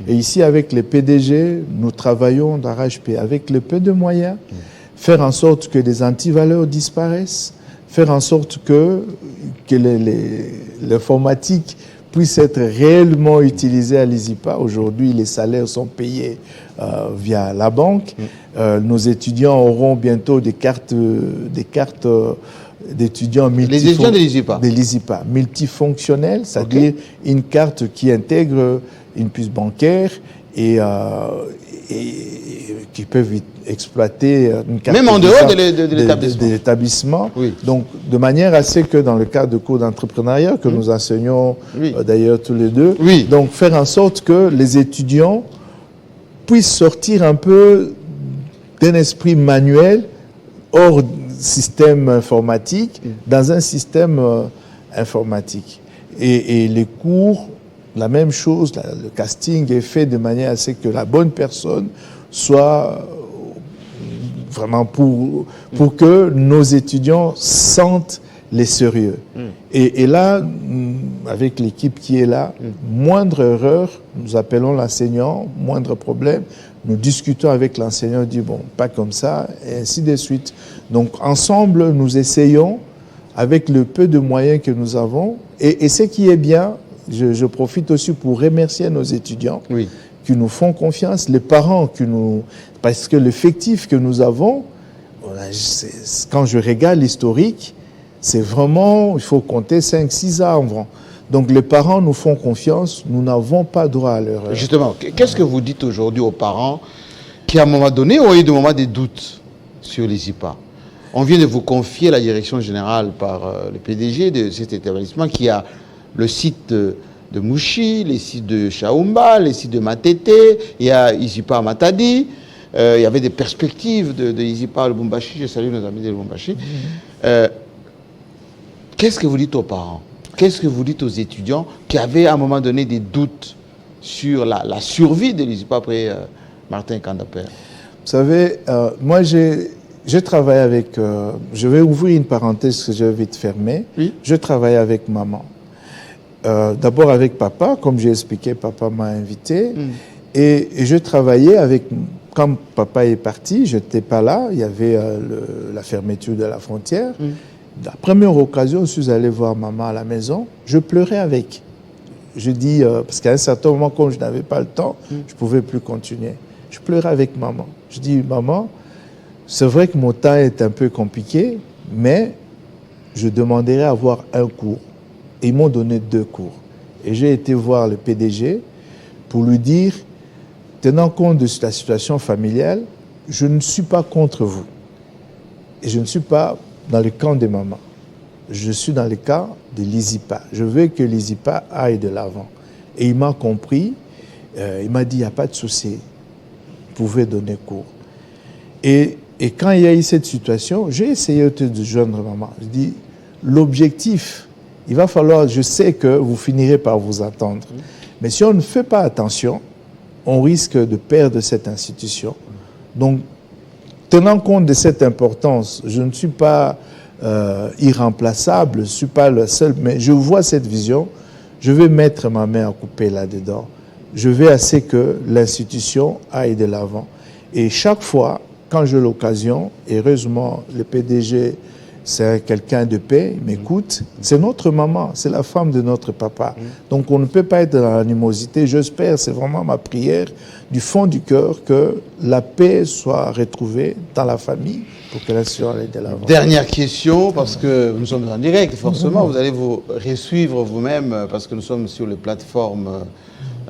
Et ici, avec les PDG, nous travaillons d'arrache-pied, avec le peu de moyens, faire en sorte que les antivaleurs disparaissent, faire en sorte que l'informatique puisse être réellement utilisée à l'ISIPA. Aujourd'hui, les salaires sont payés via la banque. Nos étudiants auront bientôt des cartes d'étudiants multifonctionnelles, c'est-à-dire une carte qui intègre une puce bancaire et qui peuvent exploiter une carte même en dehors de l'établissement. Oui. Donc, de manière à ce que dans le cadre de cours d'entrepreneuriat que nous enseignons d'ailleurs tous les deux, donc faire en sorte que les étudiants puissent sortir un peu d'un esprit manuel hors système informatique dans un système informatique. Et les cours, la même chose, le casting est fait de manière à ce que la bonne personne soit vraiment pour que nos étudiants sentent les sérieux. Et là, avec l'équipe qui est là, moindre erreur, nous appelons l'enseignant, moindre problème, nous discutons avec l'enseignant, on dit bon, pas comme ça, et ainsi de suite. Donc ensemble, nous essayons, avec le peu de moyens que nous avons, et ce qui est bien, je profite aussi pour remercier nos étudiants qui nous font confiance, les parents parce que l'effectif que nous avons, quand je regarde l'historique, c'est vraiment, il faut compter 5-6 arbres. Donc les parents nous font confiance, nous n'avons pas droit à l'erreur. Justement, qu'est-ce que vous dites aujourd'hui aux parents qui à un moment donné ont eu des doutes sur l'ISIPA? On vient de vous confier la direction générale par le PDG de cet établissement qui a le site de Mouchi, les sites de Chaoumba, les sites de Matete, il y a ISIPA à Matadi, il y avait des perspectives de ISIPA à Lubumbashi, je salue nos amis de Lubumbashi. Qu'est-ce que vous dites aux parents? Qu'est-ce que vous dites aux étudiants qui avaient à un moment donné des doutes sur la survie de l'ISIPA après Martin Kandaper? Vous savez, moi j'ai travaillé avec, je vais ouvrir une parenthèse que je vais vite fermer, je travaille avec maman. D'abord avec papa, comme j'ai expliqué, papa m'a invité, et je travaillais avec, quand papa est parti, je n'étais pas là, il y avait la fermeture de la frontière. La première occasion, je suis allé voir maman à la maison, je pleurais avec. Je dis, parce qu'à un certain moment, quand je n'avais pas le temps, je ne pouvais plus continuer. Je pleurais avec maman. Je dis, maman, c'est vrai que mon temps est un peu compliqué, mais je demanderais à avoir un cours. Et ils m'ont donné 2 cours. Et j'ai été voir le PDG pour lui dire, tenant compte de la situation familiale, je ne suis pas contre vous. Et je ne suis pas dans le camp de maman. Je suis dans le camp de l'ISIPA. Je veux que l'ISIPA aille de l'avant. Et il m'a compris. Il m'a dit, il n'y a pas de souci. Vous pouvez donner cours. Et quand il y a eu cette situation, j'ai essayé de joindre maman. Je dis, l'objectif, il va falloir, je sais que vous finirez par vous attendre. Mais si on ne fait pas attention, on risque de perdre cette institution. Donc, tenant compte de cette importance, je ne suis pas irremplaçable, je ne suis pas le seul, mais je vois cette vision, je vais mettre ma main à couper là-dedans. Je vais assez que l'institution aille de l'avant. Et chaque fois, quand j'ai l'occasion, heureusement, le PDG, c'est quelqu'un de paix, il m'écoute. C'est notre maman, c'est la femme de notre papa. Donc on ne peut pas être dans l'animosité. J'espère, c'est vraiment ma prière du fond du cœur, que la paix soit retrouvée dans la famille pour que la sœur aille de l'avant. Dernière question, parce que nous sommes en direct, forcément, vous allez vous suivre vous-même, parce que nous sommes sur les plateformes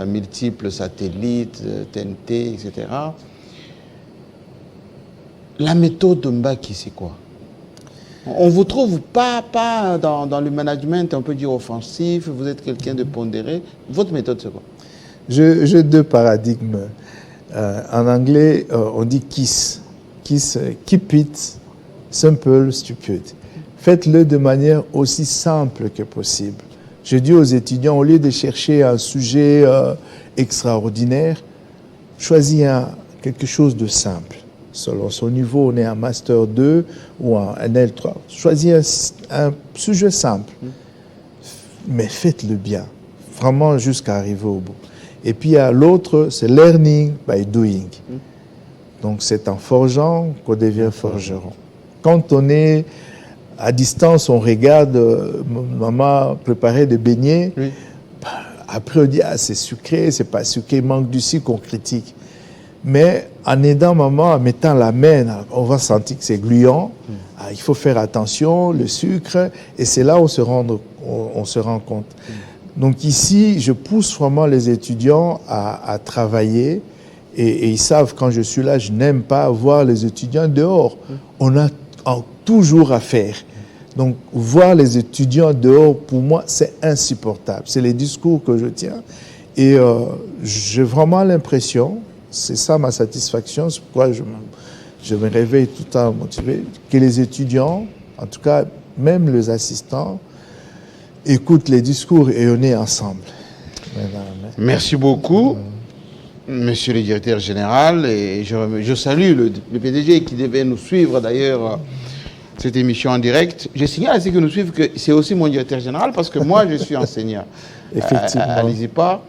multiples, satellites, TNT, etc. La méthode de Mbaki, c'est quoi? On ne vous trouve pas dans le management, on peut dire offensif, vous êtes quelqu'un de pondéré. Votre méthode, c'est quoi? J'ai deux paradigmes. En anglais, on dit KISS. KISS, keep it simple, stupid. Faites-le de manière aussi simple que possible. Je dis aux étudiants, au lieu de chercher un sujet extraordinaire, choisis quelque chose de simple. Selon son niveau, on est un Master 2 ou un L3. Choisis un sujet simple, mais faites-le bien, vraiment jusqu'à arriver au bout. Et puis, l'autre, c'est learning by doing. Donc, c'est en forgeant qu'on devient forgeron. Quand on est à distance, on regarde maman préparer des beignets. Oui. Après, on dit, ah, c'est sucré, c'est pas sucré, il manque du sucre, on critique. Mais en aidant maman, en mettant la main, on va sentir que c'est gluant. Ah, il faut faire attention, le sucre, et c'est là où on se rend compte. Donc ici, je pousse vraiment les étudiants à travailler, et ils savent, quand je suis là, je n'aime pas voir les étudiants dehors. On a toujours à faire. Donc, voir les étudiants dehors, pour moi, c'est insupportable. C'est les discours que je tiens. Et j'ai vraiment l'impression, c'est ça ma satisfaction, c'est pourquoi je me réveille tout le temps motivé, que les étudiants, en tout cas, même les assistants, écoutent les discours et on est ensemble. Merci beaucoup, monsieur le directeur général. Et je salue le PDG qui devait nous suivre d'ailleurs cette émission en direct. Je signale à ceux qui nous suivent que c'est aussi mon directeur général parce que moi, je suis enseignant à l'ISIPA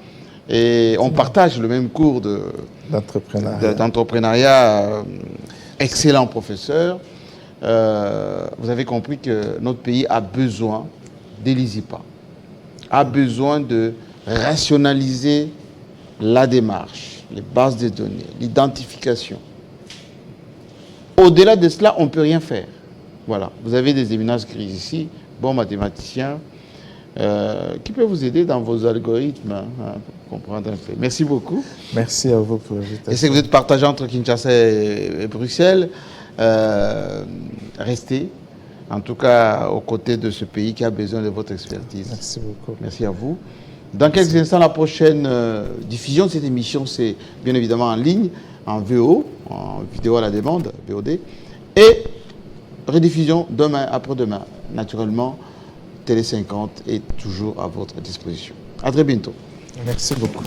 et on partage le même cours d'entrepreneuriat. Excellent professeur. Vous avez compris que notre pays a besoin de l'ISIPA, a besoin de rationaliser la démarche, les bases de données, l'identification. Au-delà de cela, on ne peut rien faire. Voilà, vous avez des éminences grises ici, bons mathématiciens, qui peuvent vous aider dans vos algorithmes pour comprendre un peu. Merci beaucoup. Merci à vous pour l'invitation. Je sais que vous êtes partagé entre Kinshasa et Bruxelles. Restez, en tout cas, aux côtés de ce pays qui a besoin de votre expertise. Merci beaucoup. Merci à vous. Dans quelques instants, la prochaine diffusion de cette émission, c'est bien évidemment en ligne, en VO, en vidéo à la demande, VOD, et rediffusion demain, après-demain. Naturellement, Télé 50 est toujours à votre disposition. À très bientôt. Merci beaucoup.